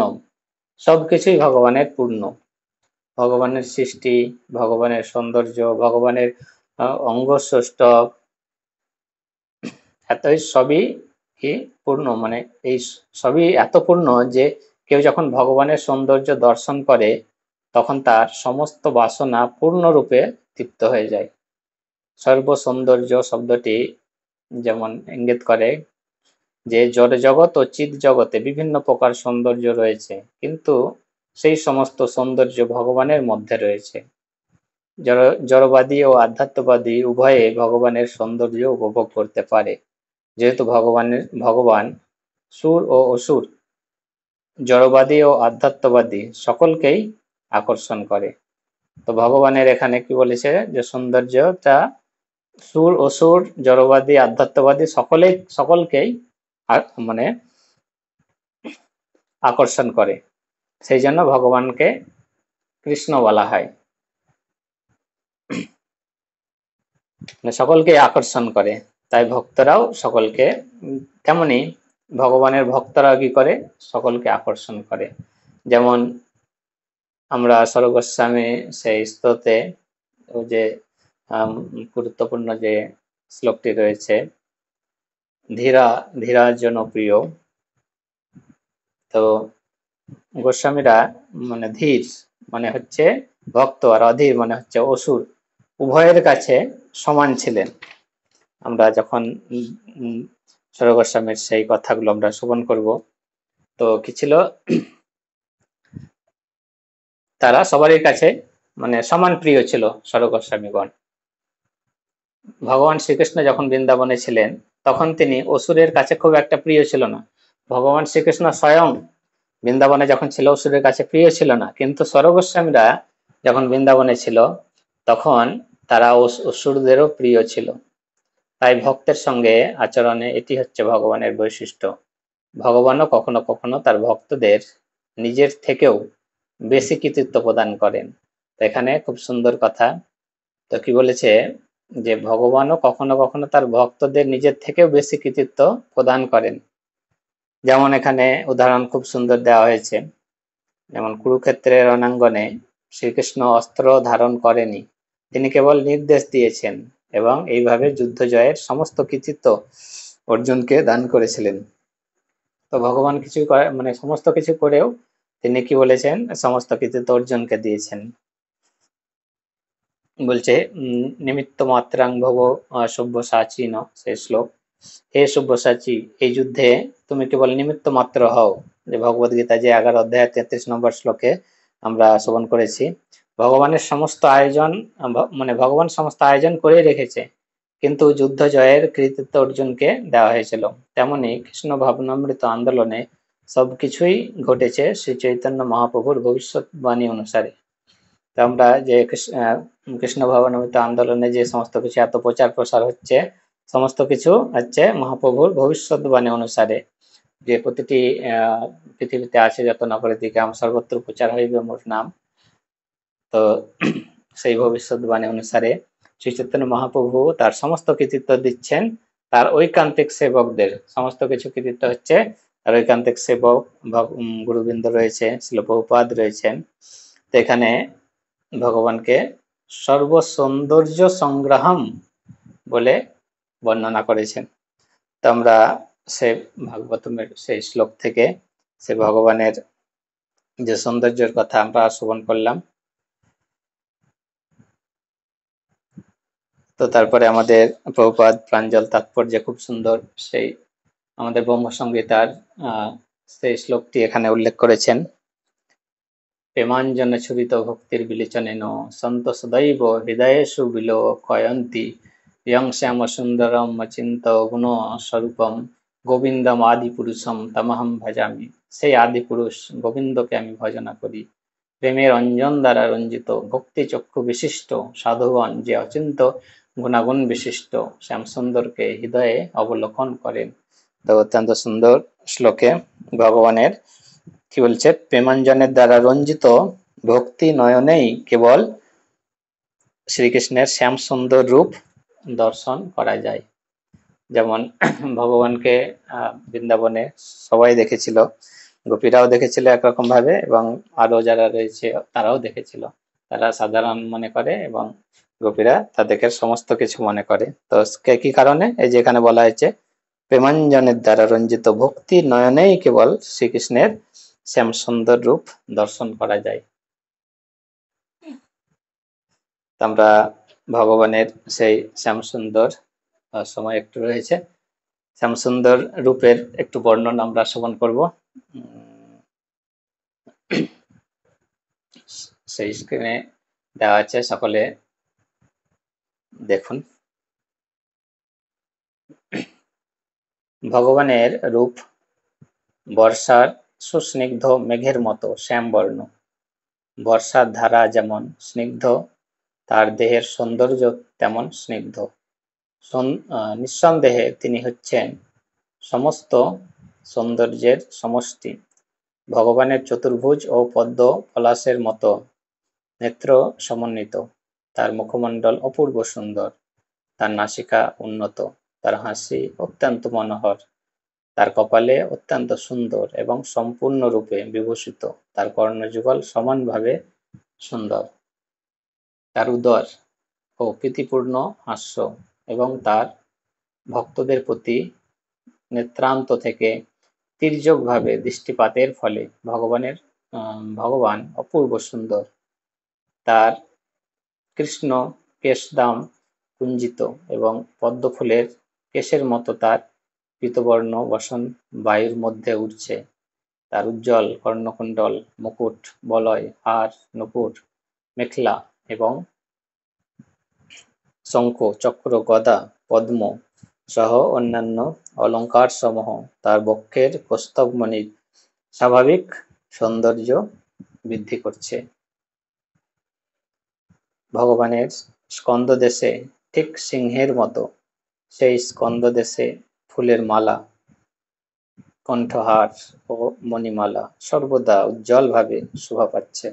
সবকিছুই ভগবানের পূর্ণ। ভগবানের সৃষ্টি, ভগবানের সৌন্দর্য, ভগবানের অঙ্গসৌষ্ঠ, এতই সবই কি পূর্ণ, এই সবই এত পূর্ণ যে কেউ যখন ভগবানের সৌন্দর্য দর্শন করে তখন তার সমস্ত বাসনা পূর্ণরূপে তৃপ্ত হয়ে যায়। সর্ব সৌন্দর্য শব্দটি যেমন ইঙ্গিত করে যে জড় জগৎ ও চিৎ জগতে বিভিন্ন প্রকার সৌন্দর্য রয়েছে, কিন্তু সেই সমস্ত সৌন্দর্য ভগবানের মধ্যে রয়েছে। জড়বাদী ও আধ্যাত্মবাদী উভয়ে ভগবানের সৌন্দর্য উপভোগ করতে পারে, যেহেতু ভগবান সুর ও অসুর, জড়বাদী ও আধ্যাত্মবাদী সকলকেই আকর্ষণ করে। তো ভগবানের এখানে কি বলেছে যে সৌন্দর্যটা সুর অসুর, জড়বাদী, আধ্যাত্মবাদী সকলকেই আকর্ষণ করে। সেই জন্য ভগবানকে কৃষ্ণ বলা হয়, সকলকে আকর্ষণ করে। তাই ভক্তরাও সকলকে, তেমনি ভগবানের ভক্তরাও কি করে, সকলকে আকর্ষণ করে। যেমন আমরা স্বরূপ গোস্বামী সেই স্তোত্রে যে গুরুত্বপূর্ণ যে শ্লোকটি রয়েছে, ধীরা জনপ্রিয়। তো গোস্বামীরা ধীর হচ্ছে ভক্ত, আর অধীর হচ্ছে অসুর, উভয়ের কাছে সমান ছিলেন। আমরা যখন স্বরূপ গোস্বামীর সেই কথাগুলো আমরা শ্রবণ করব, তো কি ছিল, তারা সবারই কাছে সমান প্রিয় ছিল স্বরূপ গোস্বামীগণ। ভগবান শ্রীকৃষ্ণ যখন বৃন্দাবনে ছিলেন তখন তিনি অসুরের কাছে খুব একটা প্রিয় ছিল না। ভগবান শ্রীকৃষ্ণ স্বয়ং বৃন্দাবনে যখন ছিল অসুরের কাছে প্রিয় ছিল না, কিন্তু স্বরূপ গোস্বামীরা যখন বৃন্দাবনে ছিল তখন তারা অসুরদেরও প্রিয় ছিল। তাই ভক্তের সঙ্গে আচরণে এটি হচ্ছে ভগবানের বৈশিষ্ট্য। ভগবানও কখনো কখনো তার ভক্তদের নিজের থেকেও বেশি কৃতিত্ব প্রদান করেন। এখানে খুব সুন্দর কথা। তো কি বলেছে যে ভগবানও কখনো কখনো তার ভক্তদের নিজের থেকেও বেশি কৃতিত্ব প্রদান করেন। যেমন এখানে উদাহরণ খুব সুন্দর দেওয়া হয়েছে, যেমন কুরুক্ষেত্রের রণাঙ্গনে শ্রীকৃষ্ণ অস্ত্র ধারণ করেনি, তিনি কেবল নির্দেশ দিয়েছেন এবং এইভাবে যুদ্ধ জয়ের সমস্ত কৃতিত্ব অর্জুনকে দান করেছিলেন। তো ভগবান কিছু সমস্ত কিছু করেও তিনি কি বলেছেন, সমস্ত কৃতিত্ব অর্জুনকে দিয়েছেন। বলছে নিমিত্ত মাত্রাং ভব সব্যসাচী ন, সেই শ্লোক, হে সব্যসাচী, এই যুদ্ধে তুমি কেবল নিমিত্ত মাত্র হও। যে ভগবদ গীতা যে 11 অধ্যায় 33 নম্বর শ্লোকে আমরা শ্রবণ করেছি, ভগবানের সমস্ত আয়োজন ভগবান সমস্ত আয়োজন করে রেখেছে, কিন্তু যুদ্ধ জয়ের কৃতিত্ব অর্জুনকে দেওয়া হয়েছিল। তেমনি কৃষ্ণ ভাবনামৃত আন্দোলনে সবকিছুই ঘটেছে শ্রী চৈতন্য মহাপ্রভুর ভবিষ্যৎবাণী অনুসারে। তো আমরা যে কৃষ্ণ ভাবনামৃত আন্দোলনে যে সমস্ত কিছু এত প্রচার প্রসার হচ্ছে, সমস্ত কিছু হচ্ছে মহাপ্রভুর ভবিষ্যৎবাণী অনুসারে, যে প্রতিটি পৃথিবীতে আছে যত নগরে দিকে সর্বত্র প্রচার হইবে মোর নাম। তো সেই ভবিষ্যৎবাণী অনুসারে শ্রী চৈতন্য মহাপ্রভু তার সমস্ত কৃতিত্ব দিচ্ছেন তার ঐকান্তিক সেবকদের। সমস্ত কিছু কৃতিত্ব হচ্ছে তার ঐকান্তিক সেবক, গুরুবৃন্দ রয়েছে, শ্রীল প্রভুপাদ রয়েছেন। তো এখানে ভগবানকে সর্ব সৌন্দর্য সংগ্রহম বলে বর্ণনা করেছেন। তো আমরা সে ভাগবতমের সেই শ্লোক থেকে সে ভগবানের যে সৌন্দর্যের কথা আমরা শ্রবণ করলাম। তো তারপরে আমাদের প্রভুপাদ প্রাঞ্জল তাৎপর্য খুব সুন্দর, সেই আমাদের ব্রহ্মসংহিতার সেই শ্লোকটি এখানে উল্লেখ করেছেন। প্রেমাঞ্জন ছুরিত ভক্তির বিলিচনেন সন্ত সদৈব হৃদয়েষু বিলোকয়ন্তি ইয়ং শ্যাম সুন্দরম চিন্ত গুণ স্বরূপম গোবিন্দম আদি পুরুষম তমহম ভজামি, সেই আদি পুরুষ গোবিন্দকে আমি ভজনা করি। প্রেমের অঞ্জন দ্বারা রঞ্জিত ভক্তি চক্ষু বিশিষ্ট সাধুগণ যে অচিন্ত গুণাগুণ বিশিষ্ট শ্যামসুন্দরকে হৃদয়ে অবলোকন করেন। তো অত্যন্ত সুন্দর শ্লোকে ভগবানের কি বলছে, প্রেমাঞ্জনের দ্বারা রঞ্জিত ভক্তি নয়নেই কেবল শ্রীকৃষ্ণের শ্যাম সুন্দর রূপ দর্শন করা যায়। যেমন ভগবানকে বৃন্দাবনে সবাই দেখেছিল, গোপীরাও দেখেছিল একরকম ভাবে, এবং আরো যারা রয়েছে তারাও দেখেছিল। তারা সাধারণ মনে করে এবং গোপীরা তাদেরকে সমস্ত কিছু মনে করে। তো কি কারণে? এই যে এখানে বলা হয়েছে প্রেমাঞ্জনের দ্বারা রঞ্জিত ভক্তি নয়নেই কেবল শ্রীকৃষ্ণের শ্যাম সুন্দর রূপ দর্শন করা যায়। আমরা ভগবানের সেই শ্যাম সুন্দর সময় একটু রয়েছে, শ্যাম সুন্দর রূপের একটু বর্ণনা আমরা শ্রবণ করব। সেই স্ক্রিনে দেওয়া আছে, সকলে দেখুন। ভগবানের রূপ বর্ষার সুস্নিগ্ধ মেঘের মতো শ্যামবর্ণ। বর্ষার ধারা যেমন স্নিগ্ধ, তার দেহের সৌন্দর্য তেমন স্নিগ্ধ। নিঃসন্দেহে তিনি হচ্ছেন সমস্ত সৌন্দর্যের সমষ্টি। ভগবানের চতুর্ভুজ ও পদ্ম পলাশের মতো নেত্র সমন্বিত, তার মুখমণ্ডল অপূর্ব সুন্দর, তার নাসিকা উন্নত, তার হাসি অত্যন্ত মনোহর, তার কপালে অত্যন্ত সুন্দর এবং সম্পূর্ণরূপে বিভূষিত, তার কর্ণযুগল সমানভাবে সুন্দর, তার উদর ও প্রীতিপূর্ণ হাস্য এবং তার ভক্তদের প্রতি নেত্রান্ত থেকে তির্যকভাবে দৃষ্টিপাতের ফলে ভগবান অপূর্ব সুন্দর। তার কৃষ্ণ কেশদাম কুঞ্জিত এবং পদ্মফুলের কেশের মতো তার পীতবর্ণ বসন বায়ুর মধ্যে উড়ছে। তার উজ্জ্বল কর্ণকুণ্ডল, মুকুট, বলয়, হার, নূপুর, মেখলা এবং শঙ্খ, চক্র, গদা, পদ্ম সহ অন্যান্য অলঙ্কার সমূহ তার বক্ষের কৌস্তবমণির স্বাভাবিক সৌন্দর্য বৃদ্ধি করছে। ভগবানের স্কন্দদেশে ঠিক সিংহের মতো, সেই স্কন্দদেশে ফুলের মালা, কণ্ঠহার ও মণিমালা সর্বদা উজ্জ্বলভাবে শোভা পাচ্ছে।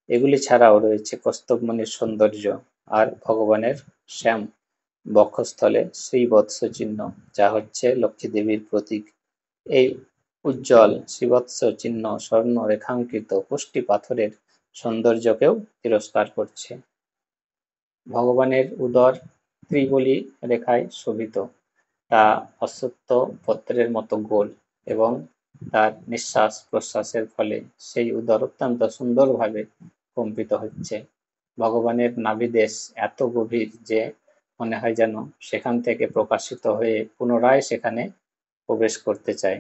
এগুলি ছাড়াও রয়েছে কৌস্তবমণির সৌন্দর্য আর ভগবানের শ্যাম বক্ষস্থলে শ্রীবৎস চিহ্ন, যা হচ্ছে লক্ষ্মী দেবীর প্রতীক। এই উজ্জ্বল শ্রীবৎস চিহ্ন স্বর্ণ রেখাঙ্কিত পুষ্টি পাথরের সৌন্দর্যকেও তিরস্কার করছে। ভগবানের উদর ত্রিবলী রেখায় শোভিত, তা অশ্বত্থ পত্রের মতো গোল, এবং তার নিঃশ্বাস প্রশ্বাসের ফলে সেই উদর অত্যন্ত সুন্দরভাবে কম্পিত হচ্ছে। ভগবানের নাভিদেশ এত গভীর যে মনে হয় যেন সেখান থেকে প্রকাশিত হয়ে পুনরায় সেখানে প্রবেশ করতে চায়।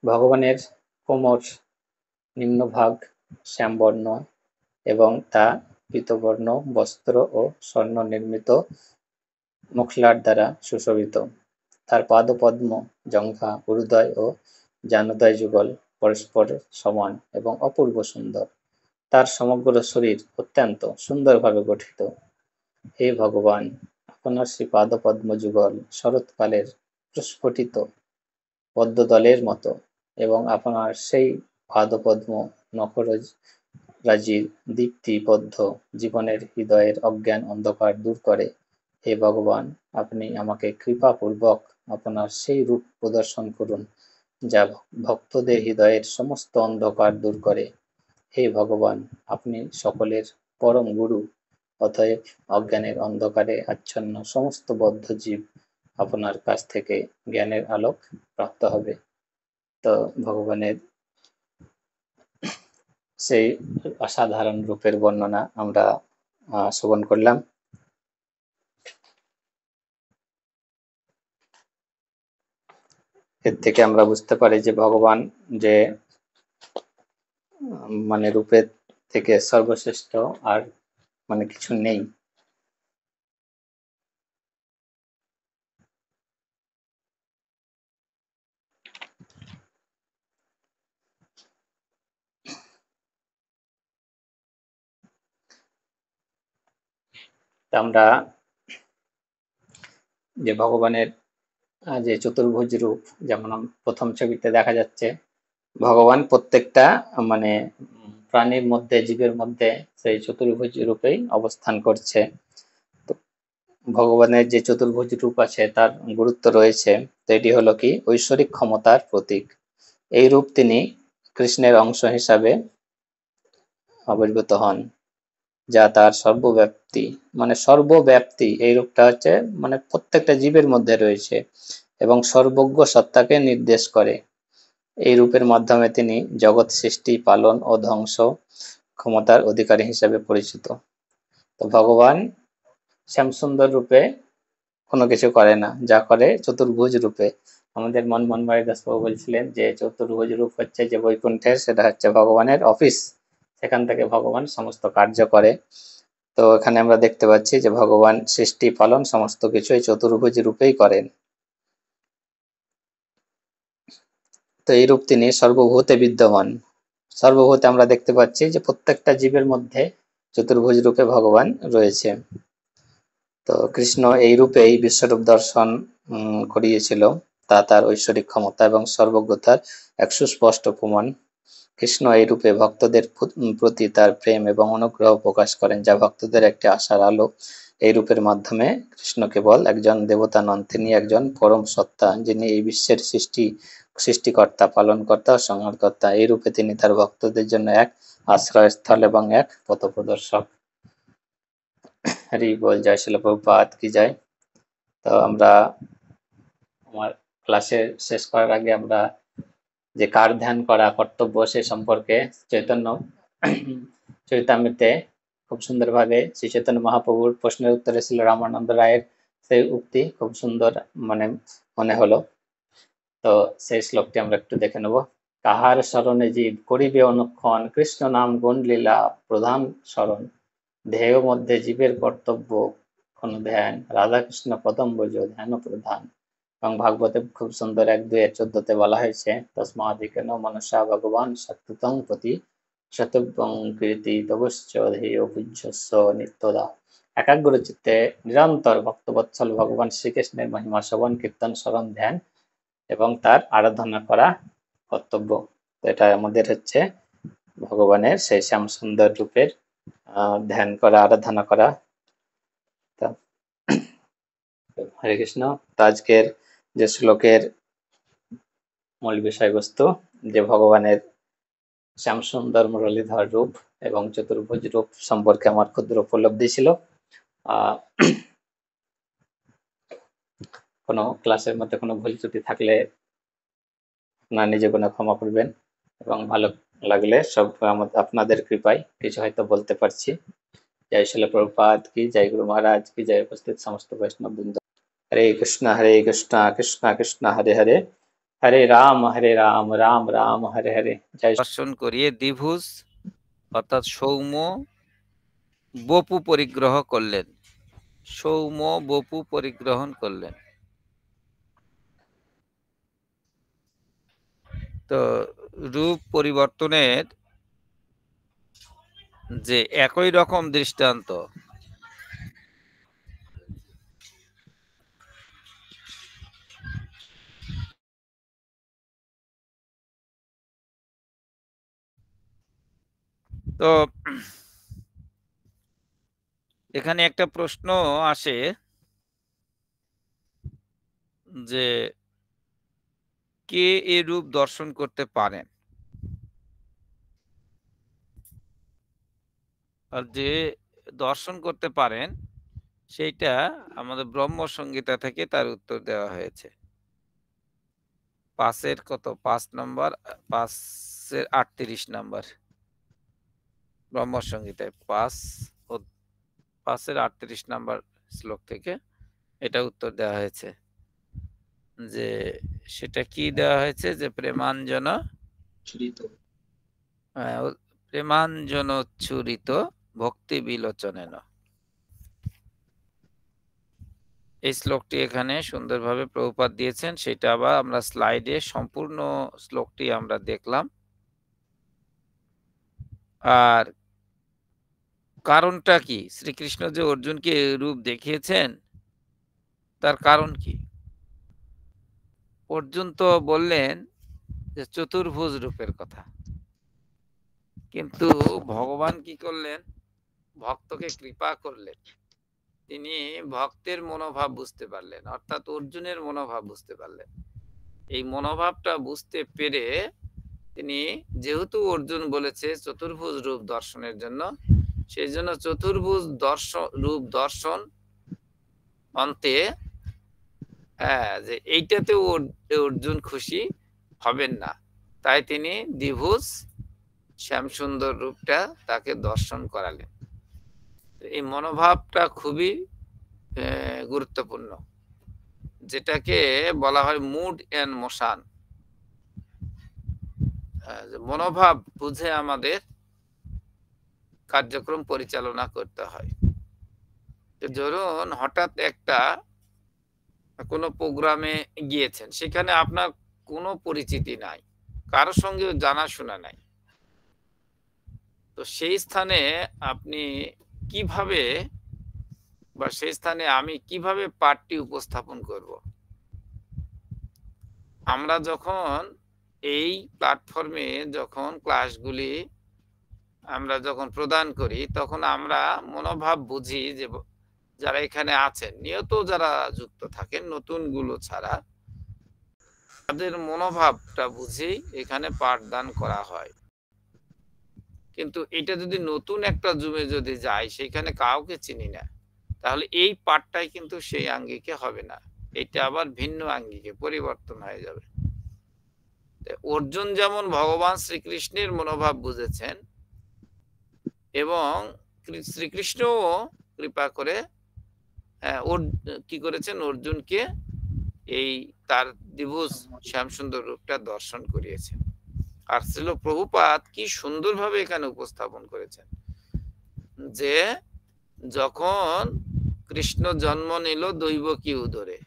ভগবানের কোমর নিম্নভাগ শ্যামবর্ণ এবং তা পীতবর্ণ বস্ত্র ও স্বর্ণ নির্মিত মুখলার দ্বারা সুশোভিত। তার পাদপদ্ম, জঙ্ঘা, উরুদয় ও জানুদয় যুগল পরস্পর সমান এবং অপূর্ব সুন্দর। তার সমগ্র শরীর অত্যন্ত সুন্দরভাবে গঠিত। হে ভগবান, আপনার শ্রী পাদপদ্ম যুগল শরৎকালের প্রস্ফুটিত পদ্মদলের মতো, এবং আপনার সেই পাদপদ্ম নখরাজির দীপ্তিবদ্ধ জীবনের হৃদয়ের অজ্ঞান অন্ধকার দূর করে। হে ভগবান, আপনি আমাকে কৃপাপূর্বক আপনার সেই রূপ প্রদর্শন করুন যা ভক্তদের হৃদয়ের সমস্ত অন্ধকার দূর করে। হে ভগবান, আপনি সকলের পরম গুরু, অতএব অজ্ঞানের অন্ধকারে আচ্ছন্ন সমস্ত বদ্ধ জীব আপনার কাছ থেকে জ্ঞানের আলোক প্রাপ্ত হবে। তো ভগবানের সেই অসাধারণ রূপের বর্ণনা আমরা শ্রবণ করলাম। এর থেকে আমরা বুঝতে পারি যে ভগবান যে মানে রূপের থেকে সর্বশ্রেষ্ঠ আর মানে কিছু নেই। আমরা যে ভগবানের যে চতুর্ভুজ রূপ, যেমন প্রথম ছবিতে দেখা যাচ্ছে ভগবান প্রত্যেকটা মানে প্রাণীর মধ্যে, জীবের মধ্যে সেই চতুর্ভুজ রূপেই অবস্থান করছে। তো ভগবানের যে চতুর্ভুজ রূপ আছে তার গুরুত্ব রয়েছে। তো এটি হলো কি ঐশ্বরিক ক্ষমতার প্রতীক। এই রূপ তিনি কৃষ্ণের অংশ হিসাবে আবির্ভূত হন, যা তার সর্বব্যাপ্তি এই রূপটা হচ্ছে মানে প্রত্যেকটা জীবের মধ্যে রয়েছে এবং সর্বজ্ঞ সত্তাকে নির্দেশ করে। এই রূপের মাধ্যমে তিনি জগৎ সৃষ্টি, পালন ও ধ্বংস ক্ষমতার অধিকারী হিসেবে পরিচিত। তো ভগবান শ্যামসুন্দর রূপে কোনো কিছু করে না, যা করে চতুর্ভুজ রূপে। আমাদের মনমারি দাসবাবু বলছিলেন যে চতুর্ভুজ রূপ হচ্ছে যে বৈকুণ্ঠের, সেটা হচ্ছে ভগবানের অফিস, সেখান থেকে ভগবান সমস্ত কার্য করে। তো এখানে আমরা দেখতে পাচ্ছি যে ভগবান সৃষ্টি, পালন সমস্ত কিছু এই চতুর্ভুজ রূপেই করেন। তো এই রূপ তিনি সর্বভূতে বিদ্যমান। সর্বভূতে আমরা দেখতে পাচ্ছি যে প্রত্যেকটা জীবের মধ্যে চতুর্ভুজ রূপে ভগবান রয়েছে। তো কৃষ্ণ এই রূপেই বিশ্বরূপ দর্শন করিয়েছিল, তা তার ঐশ্বরিক ক্ষমতা এবং সর্বজ্ঞতার এক সুস্পষ্ট প্রমাণ। কৃষ্ণ এই রূপে ভক্তদের প্রতি তার প্রেম এবং অনুগ্রহ প্রকাশ করেন, যা ভক্তদের একটি আশার আলো। এই রূপের মাধ্যমে কৃষ্ণ কেবল একজন দেবতা নন, তিনি একজন পরম সত্তা, যিনি এই বিশ্বের সৃষ্টিকর্তা, পালনকর্তা ও সংহারকর্তা। এই রূপে তিনি তার ভক্তদের জন্য এক আশ্রয়স্থল এবং এক পথপ্রদর্শক। হরি বল, জয় শিল প্রভুপাদ কি জয়। তো আমরা আমার ক্লাসে শেষ করার আগে আমরা যে কার ধ্যান করা কর্তব্য সে সম্পর্কে চৈতন্য চরিতামৃতে খুব সুন্দরভাবে শ্রী চৈতন্য মহাপ্রভুর প্রশ্নের উত্তরে ছিল রামানন্দ রায়ের সেই উক্তি খুব সুন্দর মনে হলো। তো সেই শ্লোকটি আমরা একটু দেখে নেব। কাহার শরণে জীব করিবে অনুক্ষণ, কৃষ্ণ নাম গুণ লীলা প্রধান শরণ। ধ্যেয় মধ্যে জীবের কর্তব্য কোন ধ্যান, রাধা কৃষ্ণ পদম্বজ ধ্যান প্রধান। এবং ভাগবতে খুব সুন্দর 1:2-14 বলা হয়েছে তস্মাদিকেন মনসা ভগবান সত্যতং প্রতি শতব্যং কীর্তি তবশ্চ ধ্যেয় পূজ্যস্য নিত্যদা। একাগ্র চিত্তে নিরন্তর ভক্তবৎসল ভগবান শ্রীকৃষ্ণের মহিমা শ্রবণ, কীর্তন, স্মরণ, ধ্যান এবং তার আরাধনা করা কর্তব্য। তো এটা আমাদের হচ্ছে ভগবানের সেই শ্যাম সুন্দর রূপের ধ্যান করা, আরাধনা করা। হরে কৃষ্ণ। তো আজকের যে শ্লোকের মূল বিষয়বস্তু যে ভগবানের শ্যাম সুন্দর মুরলীধর রূপ এবং চতুর্ভুজ রূপ সম্পর্কে আমার ক্ষুদ্র উপলব্ধি ছিল। কোনো ক্লাসের মধ্যে কোনো ভুল ত্রুটি থাকলে আপনারা নিজে কোনো ক্ষমা করবেন, এবং ভালো লাগলে সব আপনাদের কৃপায় কিছু হয়তো বলতে পারছি। জয় শিল প্রভুপাদ কি জয়, গুরু মহারাজ কি জয়, উপস্থিত সমস্ত বৈষ্ণব বৃন্দ। হরে কৃষ্ণ কৃষ্ণ কৃষ্ণ হরে হরে, হরে রাম রাম রাম হরে হরে। জয় দর্শন করিয়ে দ্বিভুজ অর্থাৎ সৌম্য বপু পরিগ্রহ করলেন, সৌম্য বপু পরিগ্রহণ করলেন। তো রূপ পরিবর্তনের যে একই রকম দৃষ্টান্ত তো এখানে একটা প্রশ্ন আসে যে কে এই রূপ দর্শন করতে পারেন, আর যে দর্শন করতে পারেন সেইটা আমাদের ব্রহ্ম সংহিতা থেকে তার উত্তর দেওয়া হয়েছে। 5-এর কত 5 নম্বর 5-এর 38 নম্বর ব্রহ্ম সংহিতায় 5-এর 38 নম্বর শ্লোক থেকে এটা উত্তর দেওয়া হয়েছে। যে সেটা কি দেওয়া হয়েছে যে প্রেমাঞ্জন ছুরিত ভক্তি বিলোচনেন। এই শ্লোকটি এখানে সুন্দরভাবে প্রভুপাদ দিয়েছেন, সেটা আবার আমরা স্লাইডে সম্পূর্ণ শ্লোকটি আমরা দেখলাম। আর কারণটা কি? শ্রীকৃষ্ণ যে অর্জুনকে রূপ দেখিয়েছেন তার কারণ কি? অর্জুন তো বললেন যে চতুর্ভুজ রূপের কথা, কিন্তু ভগবান কি করলেন? ভক্তকে কৃপা করলেন, তিনি ভক্তের মনোভাব বুঝতে পারলেন, অর্থাৎ অর্জুনের মনোভাব বুঝতে পারলেন। এই মনোভাবটা বুঝতে পেরে তিনি, যেহেতু অর্জুন বলেছে চতুর্ভুজ রূপ দর্শনের জন্য, সেই জন্য চতুর্ভুজ রূপ দর্শন অন্তে যে এইটাতেও অর্জুন খুশি হবেন না, তাই তিনি দ্বিভুজ শ্যামসুন্দর রূপটা তাকে দর্শন করালেন। এই মনোভাবটা খুবই গুরুত্বপূর্ণ, যেটাকে বলা হয় মুড এন্ড মোশন। মনোভাব বুঝে আমাদের কার্যক্রম পরিচালনা করতে হয়। ধরুন হঠাৎ একটা কোনো প্রোগ্রামে গিয়েছেন, সেখানে আপনার কোনো পরিচিতি নাই, কারো সঙ্গে জানাশোনা নাই, তো সেই স্থানে আপনি কিভাবে, বা সেই স্থানে আমি কিভাবে পাঠটি উপস্থাপন করব? আমরা যখন এই প্ল্যাটফর্মে যখন ক্লাসগুলি আমরা যখন প্রদান করি, তখন আমরা মনোভাব বুঝি যে যারা এখানে আছেন, নিয়ত যারা যুক্ত থাকেন, নতুন গুলো ছাড়া, তাদের মনোভাবটা বুঝি এখানে পাঠদান করা হয়। কিন্তু এটা যদি নতুন একটা জুমে যদি যাই, সেখানে কাউকে চিনি না, তাহলে এই পাঠটাই কিন্তু সেই আঙ্গিকে হবে না, এটা আবার ভিন্ন আঙ্গিকে পরিবর্তন হয়ে যাবে। অর্জুন যেমন ভগবান শ্রীকৃষ্ণের মনোভাব বুঝেছেন, এবং শ্রীকৃষ্ণও কৃপা করে কি করেছেন, অর্জুনকে এই তার দ্বিভুজ শ্যামসুন্দর রূপটা দর্শন করিয়েছেন। আর শ্রীল প্রভুপাদ কি সুন্দরভাবে এখানে উপস্থাপন করেছেন যে যখন কৃষ্ণ জন্ম নিল দৈবকী উদরে,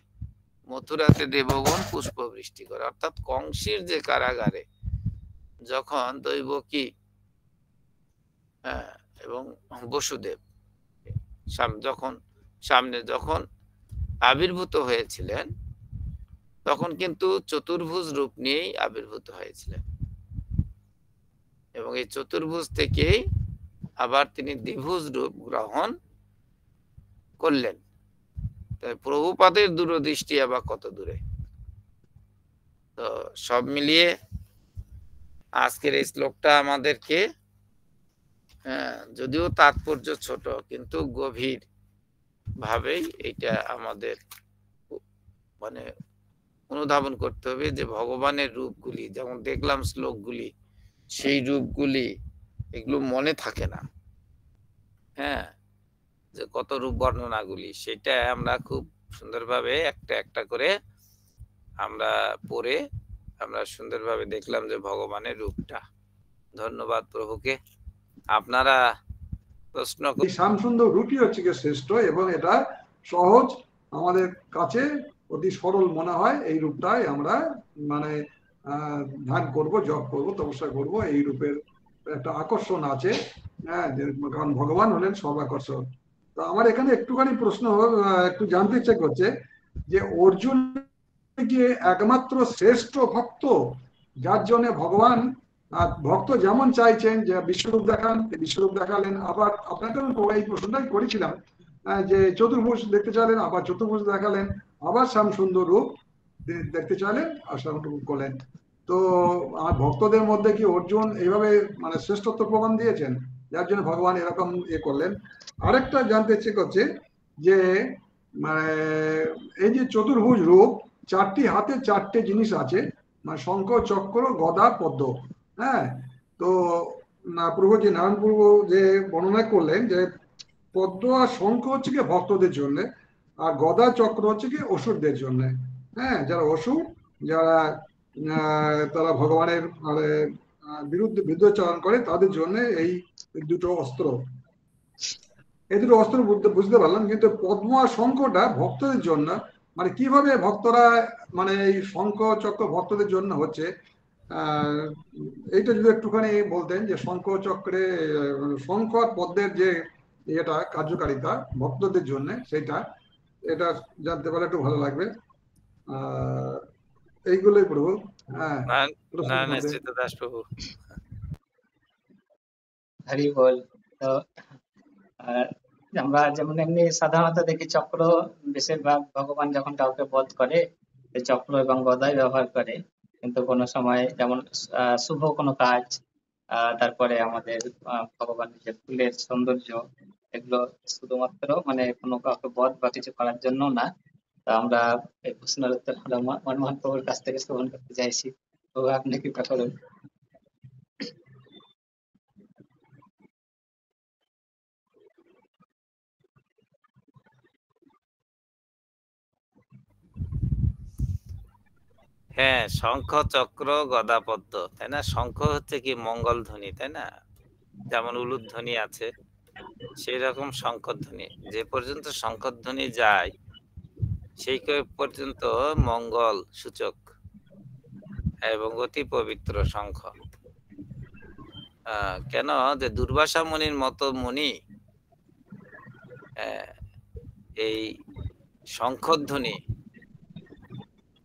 মথুরাতে দেবগণ পুষ্প বৃষ্টি করে, অর্থাৎ কংসের যে কারাগারে যখন দৈবকী এবং বসুদেব যখন সামনে যখন আবির্ভূত হয়েছিলেন, তখন কিন্তু চতুর্ভুজ রূপ নিয়েই আবির্ভূত হয়েছিলেন, এবং এই চতুর্ভুজ থেকেই আবার তিনি দ্বিভুজ রূপ গ্রহণ করলেন। তাই প্রভুপাদের দূরদৃষ্টি আবার কত দূরে। তো সব মিলিয়ে আজকের এই শ্লোকটা আমাদেরকে, যদিও তাৎপর্য ছোট, কিন্তু গভীর ভাবেই এটা আমাদের মানে অনুধাবন করতে হবে যে ভগবানের রূপগুলি, যেমন দেখলাম শ্লোকগুলি, সেই রূপগুলি এগুলো মনে থাকে না, যে কত রূপ বর্ণনাগুলি, সেটা আমরা খুব সুন্দরভাবে একটা একটা করে আমরা পড়ে আমরা সুন্দরভাবে দেখলাম যে ভগবানের রূপটা। ধন্যবাদ প্রভুকে। আপনারা প্রশ্ন, শ্যামসুন্দর রূপই হচ্ছে কি শ্রেষ্ঠ, এবং এটা সহজ, আমাদের কাছে অতি সরল মনে হয়। এই রূপটাই আমরা মানে ধ্যান করব, জপ করব, তপস্যা করব। এই রূপের একটা আকর্ষণ আছে, কারণ ভগবান হলেন সর্বাকর্ষণ। তো আমার এখানে একটুখানি প্রশ্ন, একটু জানতে ইচ্ছে করছে যে অর্জুন কি একমাত্র শ্রেষ্ঠ ভক্ত, যার জন্য ভগবান ভক্ত যেমন চাইছেন যে বিশ্বরূপ দেখান, বিশ্বরূপ দেখালেন, আবার আপনাকে এই প্রশ্নটাই করেছিলাম যে চতুর্ভুজ দেখতে চাইলেন, আবার চতুর্ভুজ দেখালেন, আবার শ্যামসুন্দর রূপ দেখতে চাইলেন আর শ্যামসুন্দর করলেন। তো ভক্তদের মধ্যে কি অর্জুন এইভাবে মানে শ্রেষ্ঠত্ব প্রমাণ দিয়েছেন, যার জন্য ভগবান এরকম করলেন? আরেকটা জানতে ইচ্ছে করছে যে মানে এই যে চতুর্ভুজ রূপ, চারটি হাতে চারটে জিনিস আছে, মানে শঙ্খ, চক্র, গদা, পদ্ম। তো প্রভু যে নারায়ণ প্রভু যে বর্ণনা করলেন যে পদ্ম আর শঙ্খ হচ্ছে কি ভক্তদের জন্য, আর গদা চক্র হচ্ছে কি অসুরদের জন্য। যারা অসুর, যারা তারা ভগবানের বিরুদ্ধে বিরুদ্ধাচরণ করে, তাদের জন্য এই দুটো অস্ত্র। এই দুটো অস্ত্র বুঝতে পারলাম, কিন্তু পদ্ম আর শঙ্খটা ভক্তদের জন্য, মানে কিভাবে ভক্তরা মানে এই শঙ্খ চক্র ভক্তদের জন্য হচ্ছে, এইটা যদি একটুখানি বলতেন যে শঙ্খ চক্রে, শঙ্খ আর পদ্মের যে এটা কার্যকারিতা ভক্তদের জন্য, সেটা এটা জানতে পারলে একটু ভালো লাগবে। এইগুলোই প্রভু। হ্যাঁ, দাস প্রভু হরি বল। তো আমরা যেমন এমনি সাধারণত দেখি চক্র বেশিরভাগ ভগবান যখন কাউকে বধ করে চক্র এবং গদাই ব্যবহার করে, কিন্তু কোনো সময় যেমন শুভ কোনো কাজ, তারপরে আমাদের ভগবানের যে ফুলের সৌন্দর্য, এগুলো শুধুমাত্র মানে কোনো কাউকে বধ বা কিছু করার জন্য না। তো আমরা এই প্রশ্নের উত্তর মনমোহন প্রভুর কাছ থেকে শ্রবণ করতে চাইছি। তো আপনি কি করুন। হ্যাঁ, শঙ্খ চক্র গদা পদ্ম, তাই না? শঙ্খ হচ্ছে কি মঙ্গল ধ্বনি, তাই না? যেমন উলুধ্বনি আছে, সেই রকম শঙ্খধ্বনি। যে পর্যন্ত শঙ্খধ্বনি যায় সেই পর্যন্ত মঙ্গল সূচক এবং অতি পবিত্র শঙ্খ। কেন যে দুর্বাসা মুনির মতো মুনি এই শঙ্খধ্বনি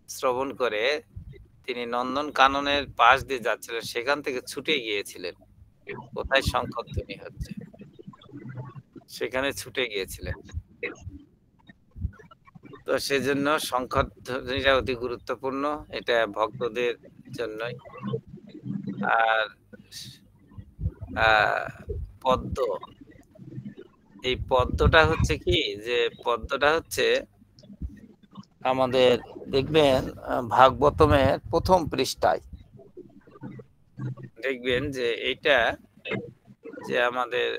শ্রবণ করে তিনি নন্দন কাননের পাশ দিয়ে যাচ্ছিলেন, সেখান থেকে ছুটে গিয়েছিলেন কোথায় শঙ্খধ্বনি হচ্ছে, সেখানে ছুটে গিয়েছিলেন। তো সেজন্য শঙ্খধ্বনিটা অতি গুরুত্বপূর্ণ, এটা ভক্তদের জন্যই। আর পদ্ম, এই পদ্মটা হচ্ছে কি, যে পদ্মটা হচ্ছে আমাদের দেখবেন ভাগবতমের প্রথম পৃষ্ঠায় দেখবেন যে এইটা যে আমাদের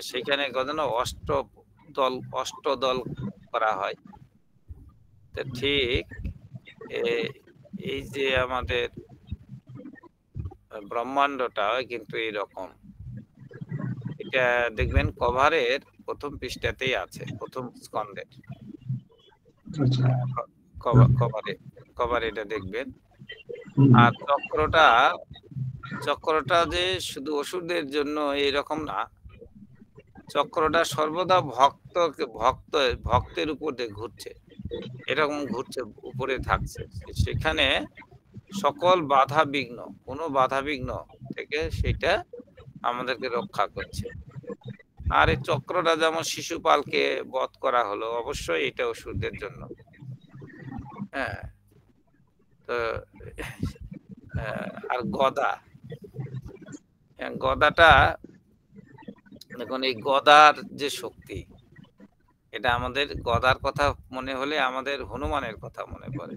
সেখানে অষ্টদল করা হয়। তো ঠিক এই যে আমাদের ব্রহ্মাণ্ডটা কিন্তু এইরকম, এটা দেখবেন কভারের প্রথম পৃষ্ঠাতেই আছে, প্রথম স্কন্ধের কভারে এটা দেখবেন। আর চক্রটা যে শুধু অসুরদের জন্য এইরকম না, চক্রটা সর্বদা ভক্তের উপর দিয়ে ঘুরছে, এরকম ঘুরছে, উপরে থাকছে, সেখানে সকল কোনো বাধা বিঘ্ন থেকে সেটা আমাদেরকে রক্ষা করছে। আর এই চক্রটা যেমন শিশুপালকে বধ করা হলো, অবশ্যই এটা অসুরদের জন্য। হ্যাঁ, তো আর গদাটা দেখুন, এই গদার যে শক্তি, এটা আমাদের গদার কথা মনে হলে আমাদের হনুমানের কথা মনে পড়ে।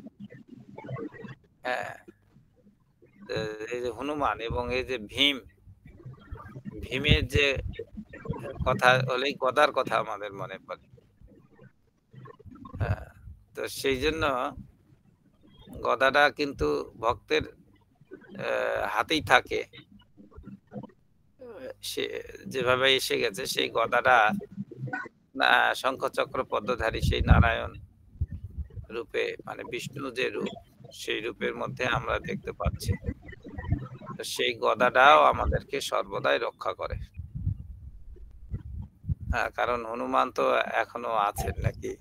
হ্যাঁ, এই যে হনুমান এবং এই যে ভীমের যে কথা হলেই গদার কথা আমাদের মনে পড়ে। তো সেই জন্য গদাটা কিন্তু ভক্তের হাতেই থাকে, সে যেভাবে এসে গেছে সেই গদাটা শঙ্খ চক্র পদ্মধারী সেই নারায়ণ রূপে, মানে বিষ্ণু যে রূপ, সেই রূপের মধ্যে আমরা দেখতে পাচ্ছি। তো সেই গদাটাও আমাদেরকে সর্বদাই রক্ষা করে। কারণ হনুমান তো এখনো আছেন নাকি?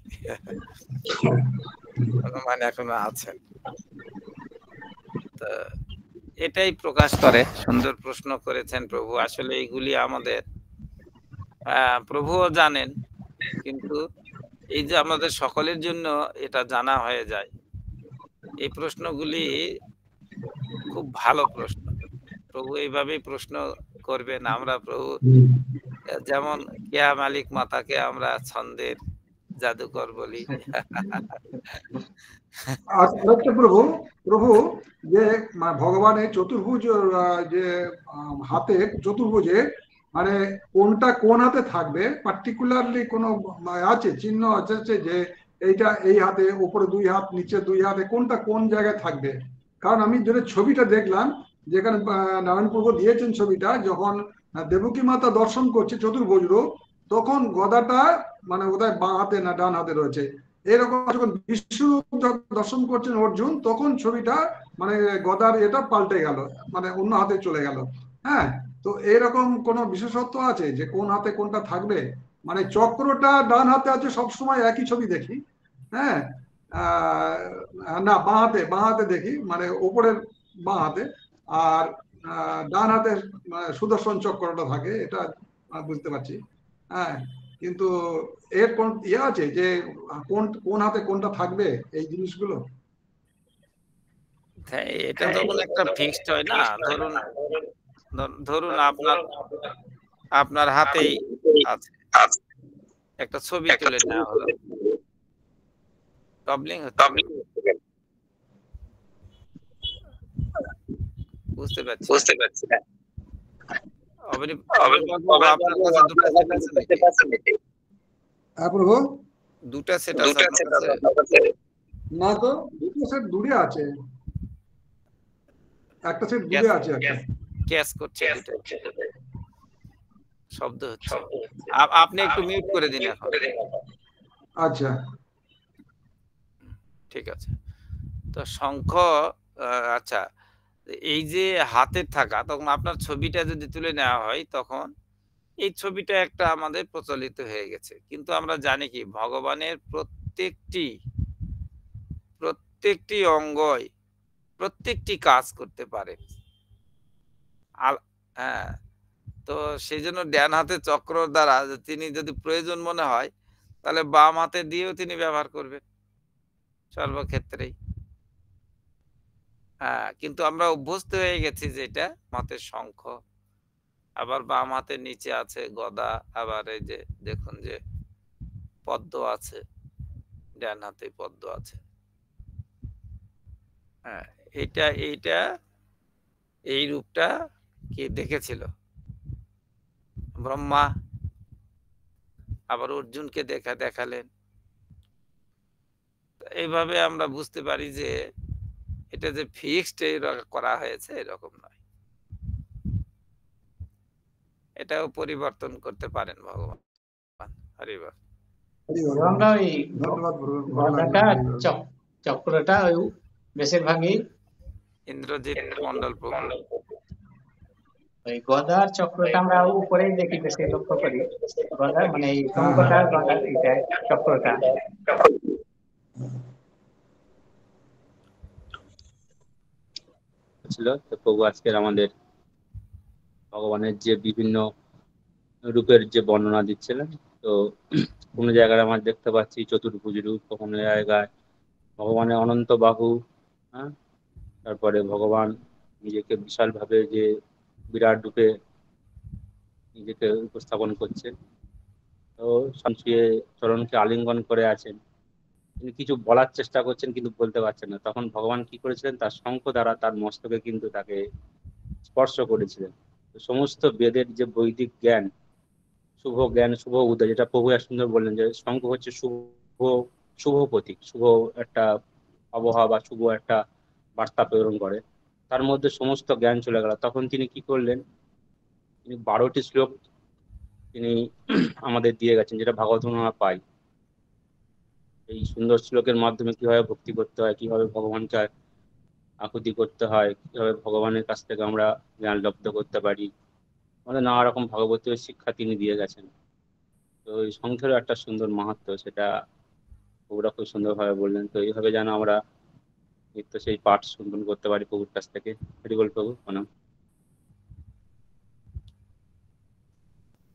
হনুমান এখনো আছেন। তো এটাই প্রকাশ করে। সুন্দর প্রশ্ন করেছেন প্রভু। আসলে এইগুলি আমাদের প্রভুও জানেন, কিন্তু এই যে আমাদের সকলের জন্য এটা জানা হয়ে যায়, এই প্রশ্নগুলি খুব ভালো প্রশ্ন। প্রভু এইভাবেই প্রশ্ন করবেন। আমরা প্রভু যেমন কেয়া মালিক মাতাকে আমরা ছন্দের জাদুকর বলি। আরেকটা প্রভু যে ভগবানের চতুর্ভুজ, যে হাতে চতুর্ভুজে মানে কোনটা কোন হাতে থাকবে, পার্টিকুলারলি কোনো আছে চিহ্ন আছে যে এইটা এই হাতে, উপরে 2 হাত, নিচে 2 হাতে, কোনটা কোন জায়গায় থাকবে? কারণ আমি যেটা ছবিটা দেখলাম, যেখানে নারায়ণ প্রভু দিয়েছেন ছবিটা, যখন দেবকী মাতা দর্শন করছে চতুর্ভুজ রূপ, তখন গদাটা মানে বোধহয় বাঁ হাতে না ডান হাতে রয়েছে। এরকম যখন বিষ্ণু দর্শন করছেন অর্জুন, তখন ছবিটা মানে গদার এটা পাল্টে গেল, মানে অন্য হাতে চলে গেল। হ্যাঁ, তো এরকম কোনো বিশেষত্ব আছে যে কোন হাতে কোনটা থাকবে? মানে চক্রটা ডান হাতে আছে, সবসময় একই ছবি দেখি, হ্যাঁ, না বাঁ হাতে দেখি, মানে ওপরের বাঁ হাতে, আর ডান হাতে সুদর্শন চক্রটা থাকে, এটা বুঝতে পারছি, হ্যাঁ। কিন্তু এর কোন ইয়ে আছে যে কোন হাতে কোনটা থাকবে এই জিনিসগুলো? হ্যাঁ, এটা তখন একটা ফিক্সড হয় না। ধরুন আপনার হাতেই আছে, একটা ছবি তুলে নেওয়া হলো, টবলিং হচ্ছে, বুঝতে পারছি। আপনার কাছে দুটা সেট আছে না, তো দুটো সেট দূরে আছে, একটা সেট দূরে আছে, ক্যাশ করছে, শব্দ হচ্ছে। আপনি একটু মিউট করে দিন এখন। আচ্ছা, ঠিক আছে। তো শঙ্খ, আচ্ছা, এই যে হাতে থাকা, তখন আপনার ছবিটা যদি তুলে নেওয়া হয়, তখন এই ছবিটা একটা আমাদের প্রচলিত হয়ে গেছে। কিন্তু আমরা জানি কি ভগবানের প্রত্যেকটি অঙ্গই প্রত্যেকটি কাজ করতে পারে। হ্যাঁ, তো সেই জন্য ডান হাতে চক্র দ্বারা তিনি যদি প্রয়োজন মনে হয়, তাহলে বাম হাতে দিয়েও তিনি ব্যবহার করবেন সর্বক্ষেত্রেই। হ্যাঁ, কিন্তু আমরা অভ্যস্ত হয়ে গেছি যে এটা হাতের শঙ্খ, আবার বাম হাতের নিচে আছে গদা, আবার এই যে দেখুন যে পদ্ম আছে, ডান হাতে পদ্ম আছে। হ্যাঁ, এইটা এই রূপটা কে দেখেছিল? ব্রহ্মা। আবার অর্জুনকে দেখালেন। এইভাবে আমরা বুঝতে পারি যে এটা যে ফিক্সড করা হয়েছে এরকম নয়, এটাও পরিবর্তন করতে পারেন ভগবান। হরিবল। আমরা ওই গদাটা চক্রটা ওই বেশিরভাগই ইন্দ্রজিৎ মন্ডল প্রভু, ওই গদার চক্রটা আমরা উপরেই দেখি, বেশি লক্ষ্য করি। গদা মানে এই শঙ্খটা, গদার এটা চক্রটা ছিল। তো প্রভু আজকের আমাদের ভগবানের যে বিভিন্ন রূপের যে বর্ণনা দিচ্ছিলেন, তো কোনো জায়গায় আমরা দেখতে পাচ্ছি চতুর্ভুজ রূপ, কোনো জায়গায় ভগবানের অনন্ত বাহু, হ্যাঁ, তারপরে ভগবান নিজেকে বিশাল ভাবে যে বিরাট রূপে নিজেকে উপস্থাপন করছেন। তো সঞ্চয়ে চরণকে আলিঙ্গন করে আছেন, তিনি কিছু বলার চেষ্টা করছেন কিন্তু বলতে পারছেন না। তখন ভগবান কি করেছিলেন? তার শঙ্খ দ্বারা তার মস্তকে কিন্তু তাকে স্পর্শ করেছিলেন। সমস্ত বেদের যে বৈদিক জ্ঞান, শুভ জ্ঞান, শুভ উদয়, যেটা প্রভু এক সুন্দর বললেন যে শঙ্খ হচ্ছে শুভ প্রতীক, শুভ একটা আবহাওয়া বা শুভ একটা বার্তা প্রেরণ করে, তার মধ্যে সমস্ত জ্ঞান চলে গেল। তখন তিনি কি করলেন? তিনি 12টি শ্লোক তিনি আমাদের দিয়ে গেছেন, যেটা ভাগবত আমরা পাই। এই সুন্দর শ্লোকের মাধ্যমে কিভাবে ভক্তি করতে হয়, কিভাবে ভগবানকে আকুতি করতে হয়, কিভাবে ভগবানের কাছ থেকে আমরা জ্ঞান লব্ধ করতে পারি, আমাদের নানা রকম ভাগবতীয় শিক্ষা তিনি দিয়ে গেছেন। তো এই শঙ্খেরও একটা সুন্দর মাহাত্ম্য, সেটা প্রভুরা খুব সুন্দরভাবে বললেন। তো এইভাবে যেন আমরা নিত্য সেই পাঠ সম্পন্ন করতে পারি প্রভুর কাছ থেকে। হরিবল প্রভু, প্রণাম।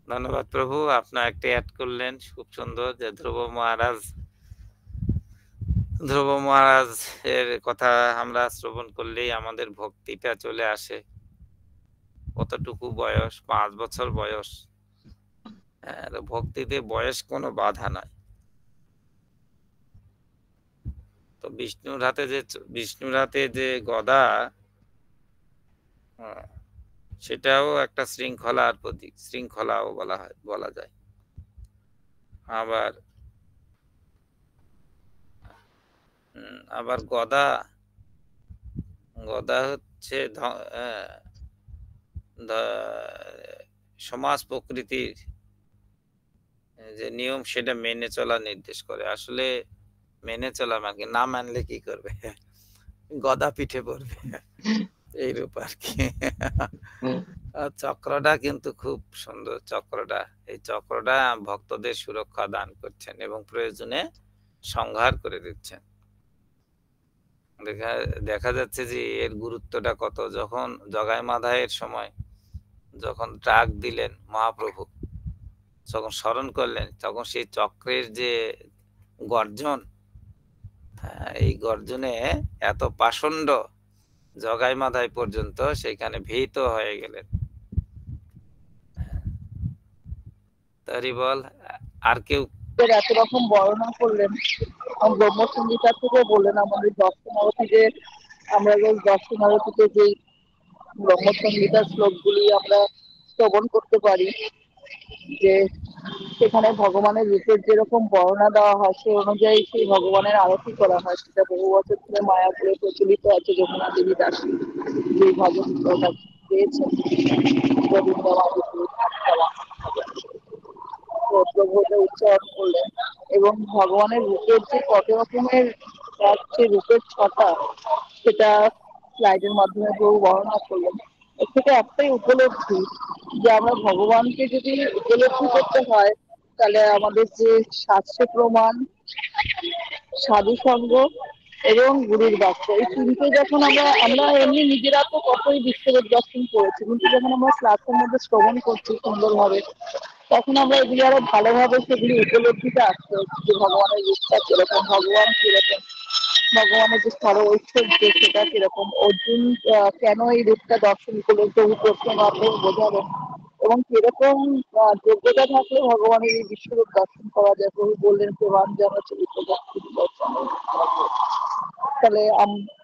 ধন্যবাদ প্রভু। আপনার একটা অ্যাড করলেন খুব সুন্দর, যে ধ্রুব মহারাজ এর কথা আমরা শ্রবণ করলেই আমাদের ভক্তিটা চলে আসে। কতটুকু বয়স? 5 বছর বয়স। ভক্তিতে বয়স কোনো বাধা নয়। তো বিষ্ণুর হাতে যে গদা, সেটাও একটা শৃঙ্খলার প্রতীক, শৃঙ্খলাও বলা যায়। আবার গদা হচ্ছে সমাজ প্রকৃতির যে নিয়ম, সেটা মেনে চলা নির্দেশ করে। আসলে মেনে চলা মানে না মানলে কি করবে? গদা পিঠে পড়বে, এইরূপ আর কি। চক্রটা কিন্তু খুব সুন্দর। চক্রটা, এই চক্রটা ভক্তদের সুরক্ষা দান করছেন এবং প্রয়োজনে সংহার করে দিচ্ছেন। দেখা দেখা যাচ্ছে যে এর গুরুত্বটা কত। যখন জগাই মাধায়ের সময় যখন ডাক দিলেন মহাপ্রভু, যখন স্মরণ করলেন, তখন সেই চক্রের যে গর্জন, এই গর্জনে এত পাষণ্ড জগাই মাধায় পর্যন্ত সেখানে ভীত হয়ে গেলেন। তারি বল, আর কেউ? এত রকম বর্ণনা করলেন, ব্রহ্মসংগীতা থেকে বললেন আমাদের দর্শনারথী যে আমরা রোজ দর্শনারথীতে যে ব্রহ্মসংগীতার শ্লোকগুলি আমরা শ্রবণ করতে পারি, যে সেখানে ভগবানের রূপের যেরকম বর্ণনা দেওয়া হয় সে অনুযায়ী সেই ভগবানের আরতি করা হয়। সেটা বহু বছর ধরে মায়াপুরে প্রচলিত আছে। যমুনা দেবী দাসী যে ভজন পেয়েছেন গোবিন্দ প্রভুকে উচ্চারণ করলেন এবং ভগবানের রূপের যে কত রকমের যে রূপের ছটা সেটা স্লাইডের মাধ্যমে প্রভু বর্ণনা করলেন। এর থেকে একটাই উপলব্ধি যে আমরা ভগবানকে যদি উপলব্ধি করতে হয় তাহলে আমাদের যে শাস্ত্র প্রমাণ, সাধু সঙ্গ এবং গুরুর বাক্য, এই তিনটে যখন আমরা এমনি নিজেরা তো কতই বিশ্বরূপ দর্শন করেছি, কিন্তু যখন আমরা ক্লাসের মধ্যে শ্রবণ করছি সুন্দরভাবে তখন আমরা এগুলি আরো ভালোভাবে সেগুলি উপলব্ধিতে আসতে হচ্ছে যে ভগবানের রূপটা কিরকম, ভগবান কিরকম, ভগবানের যে স্থল ঐশ্বর্য সেটা কিরকম, অর্জুন কেন এই রূপটা দর্শন করলো প্রভু প্রশ্নের মাধ্যমে বোঝালেন এবং কিরকম যোগ্যতা থাকলে ভগবানের এই বিশ্বরূপ দর্শন করা যায়। প্রভু বললেন প্রমাণ জানা চরিত্র দর্শন। তাহলে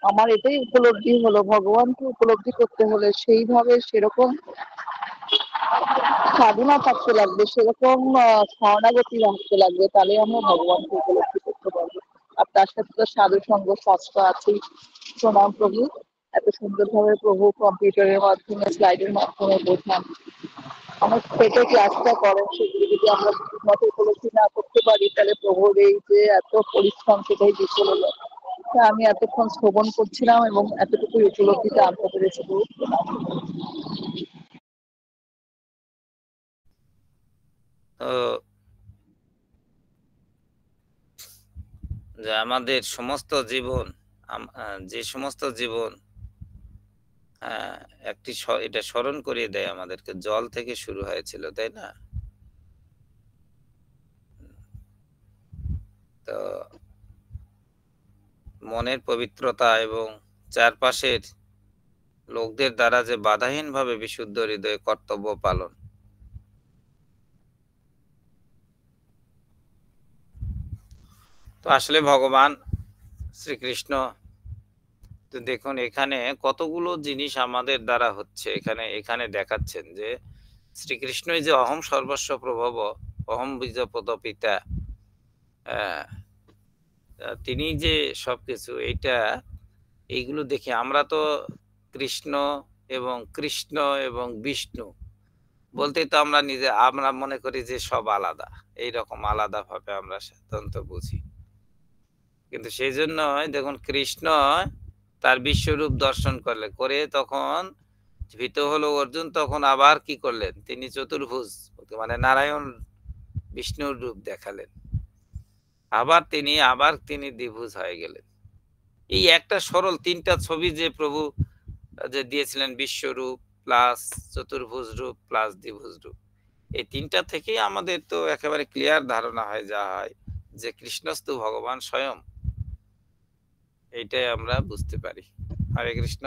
আমার এটাই উপলব্ধি হলো, ভগবানকে উপলব্ধি করতে হলে সেইভাবে সেরকম সাধনা থাকতে লাগবে, সেরকম শরণাগতি রাখতে লাগবে, তাহলে আমরা ভগবানকে উপলব্ধি করতে পারবো। আর তার সাথে তো সাধু সঙ্গ শাস্ত্র আছেই। প্রণাম প্রভু, এত সুন্দরভাবে প্রভু কম্পিউটারের মাধ্যমে স্লাইডের মাধ্যমে বোঝান। আমার পেটে ক্লাসটা করেন, সেগুলি যদি আমরা ঠিক মতো উপলব্ধি না করতে পারি তাহলে প্রভুর এই যে এত পরিশ্রম সেটাই বিফল হলো। আমি এতক্ষণ শ্রবণ করছিলাম এবং এতটুকু উপলব্ধিতে আনতে পেরেছি। যে আমাদের সমস্ত জীবন, যে সমস্ত জীবন একটি এটা স্মরণ করিয়ে দেয় আমাদেরকে, জল থেকে শুরু হয়েছিল, তাই না? তো মনের পবিত্রতা এবং চারপাশের লোকদের দ্বারা যে বাধাহীনভাবে বিশুদ্ধ হৃদয়ে কর্তব্য পালন, তো আসলে ভগবান শ্রীকৃষ্ণ, তো দেখুন এখানে কতগুলো জিনিস আমাদের দ্বারা হচ্ছে। এখানে দেখাচ্ছেন যে শ্রীকৃষ্ণই যে অহম সর্বস্ব প্রভব, অহম বীজপদ পিতা, তিনি যে সবকিছু, এইগুলো দেখে আমরা তো কৃষ্ণ এবং বিষ্ণু বলতে তো আমরা মনে করি যে সব আলাদা, এইরকম আলাদা ভাবে আমরা সাধারণত বুঝি। কিন্তু সেই জন্য দেখুন কৃষ্ণ তার বিশ্বরূপ দর্শন করে তখন ভীত হলো অর্জুন, তখন আবার কি করলেন, তিনি চতুর্ভুজ মানে নারায়ণ বিষ্ণুর রূপ দেখালেন, আবার তিনি দ্বিভুজ হয়ে গেলেন। এই একটা সরল তিনটা ছবি যে প্রভু যে দিয়েছিলেন, বিশ্বরূপ প্লাস চতুর্ভুজ রূপ প্লাস দ্বিভুজ রূপ, এই তিনটা থেকেই আমাদের তো একেবারে ক্লিয়ার ধারণা হয় যে কৃষ্ণস্তু ভগবান স্বয়ং, এইটাই আমরা বুঝতে পারি। হরে কৃষ্ণ।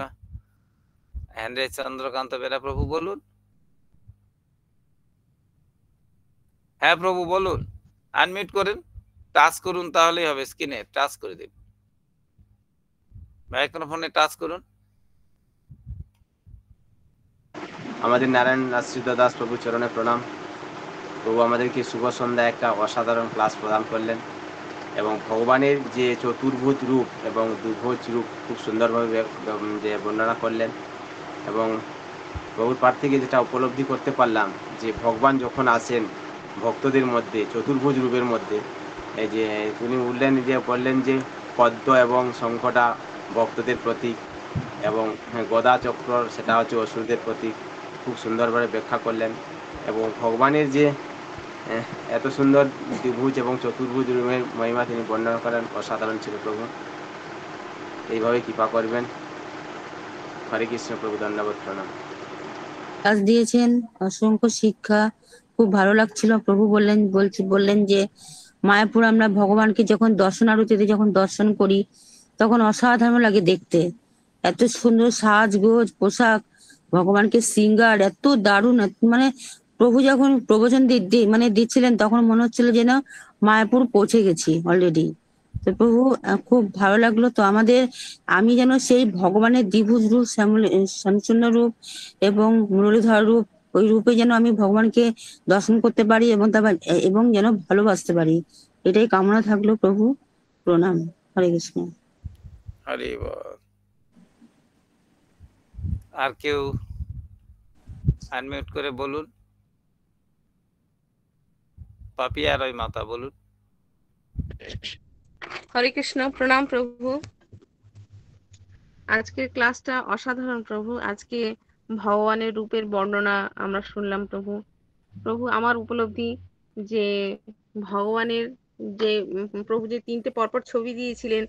হ্যান্ডে চন্দ্রকান্ত বেরা প্রভু বলুন। হ্যাঁ প্রভু বলুন, আনমিউট করেন, টাচ করুন, তাহলেই হবে। স্ক্রিনে টাচ করে দিন, মাইক্রোফোনে টাচ করুন। আমাদের নারায়ণ আশ্রিত দাস প্রভু চরণে প্রণাম। প্রভু আমাদেরকে শুভ সন্ধ্যা একটা অসাধারণ ক্লাস প্রদান করলেন এবং ভগবানের যে চতুর্ভুজ রূপ এবং দ্বিভুজ রূপ খুব সুন্দরভাবে যে বর্ণনা করলেন এবং প্রভুর পাঠ থেকে যেটা উপলব্ধি করতে পারলাম যে ভগবান যখন আসেন ভক্তদের মধ্যে চতুর্ভুজ রূপের মধ্যে, এই যে তিনি বললেন যে পদ্ম এবং শঙ্খটা ভক্তদের প্রতীক এবং গদা চক্র সেটা হচ্ছে অসুরদের প্রতীক খুব সুন্দরভাবে ব্যাখ্যা করলেন এবং ভগবানের যে এত সুন্দর দ্বিভুজ এবং চতুর্ভুজ রূপের মহিমা তিনি বর্ণনা করেন, অসাধারণ ছিল প্রভু। এইভাবে কৃপা করবেন। হরে কৃষ্ণ প্রভু, ধন্যবাদ, প্রণাম। ক্লাস দিয়েছেন, অসংখ্য শিক্ষা, খুব ভালো লাগছিল। প্রভু বললেন যে মায়াপুর আমরা ভগবানকে যখন দর্শন আরতিতে যখন দর্শন করি তখন অসাধারণ লাগে দেখতে। এত সুন্দর সাজগোজ পোশাক, ভগবানকে শৃঙ্গার এত দারুণ, মানে প্রভু যখন প্রবচন মানে দিচ্ছিলেন তখন মনে হচ্ছিল যেন মায়াপুর পৌঁছে গেছি অলরেডি। তো প্রভু খুব ভালো লাগলো। তো আমি যেন সেই ভগবানের দ্বিভুজ রূপ, শ্যামসুন্দর রূপ এবং মুরলীধর রূপ, ওই রূপে যেন আমি ভগবানকে দর্শন করতে পারি এবং যেন ভালোবাসতে পারি, এটাই কামনা থাকলো প্রভু। প্রণাম। হরে কৃষ্ণ। হরি বল। আর কেউ আনমিউট করে বলুন। পাপিয়া রয় মাতা বলুন। হরে কৃষ্ণ, প্রণাম প্রভু। আজকের ক্লাসটা অসাধারণ প্রভু। আজকে ভগবানের রূপের বর্ণনা আমরা শুনলাম প্রভু। প্রভু আমার উপলব্ধি যে ভগবানের যে প্রভু যে তিনটে পরপর ছবি দিয়েছিলেন,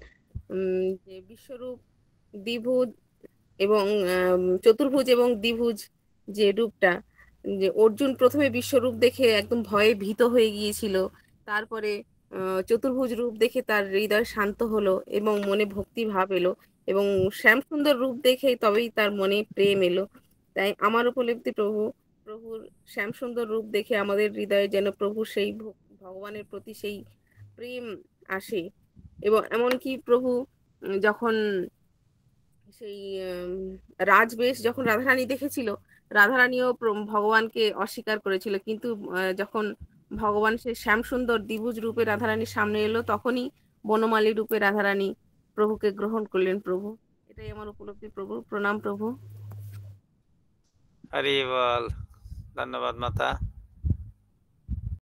যে বিশ্বরূপ, দ্বিভুজ এবং চতুর্ভুজ এবং দ্বিভুজ যে রূপটা, যে অর্জুন প্রথমে বিশ্বরূপ দেখে একদম ভয়ে ভীত হয়ে গিয়েছিল, তারপরে চতুর্ভুজ রূপ দেখে তার হৃদয় শান্ত হলো এবং মনে ভক্তি ভাব এলো, এবং শ্যামসুন্দর রূপ দেখে তবেই তার মনে প্রেম এলো। তাই আমার উপলব্ধি প্রভুর শ্যামসুন্দর রূপ দেখে আমাদের হৃদয়ে যেন প্রভু সেই ভগবানের প্রতি সেই প্রেম আসে। এবং এমনকি প্রভু যখন সেই রাজবেশ যখন রাধারানী দেখেছিল, রাধারানীও ভগবানকে অস্বীকার করেছিল, কিন্তু যখন ভগবান সে শ্যামসুন্দর দ্বিভুজ রূপে রাধারানীর সামনে এলো, তখনই বনমালী রূপে রাধারানী প্রভুকে গ্রহণ করলেন প্রভু। এটাই আমার উপলব্ধি প্রভু। প্রণাম প্রভু। হরি বল। ধন্যবাদ মাতা।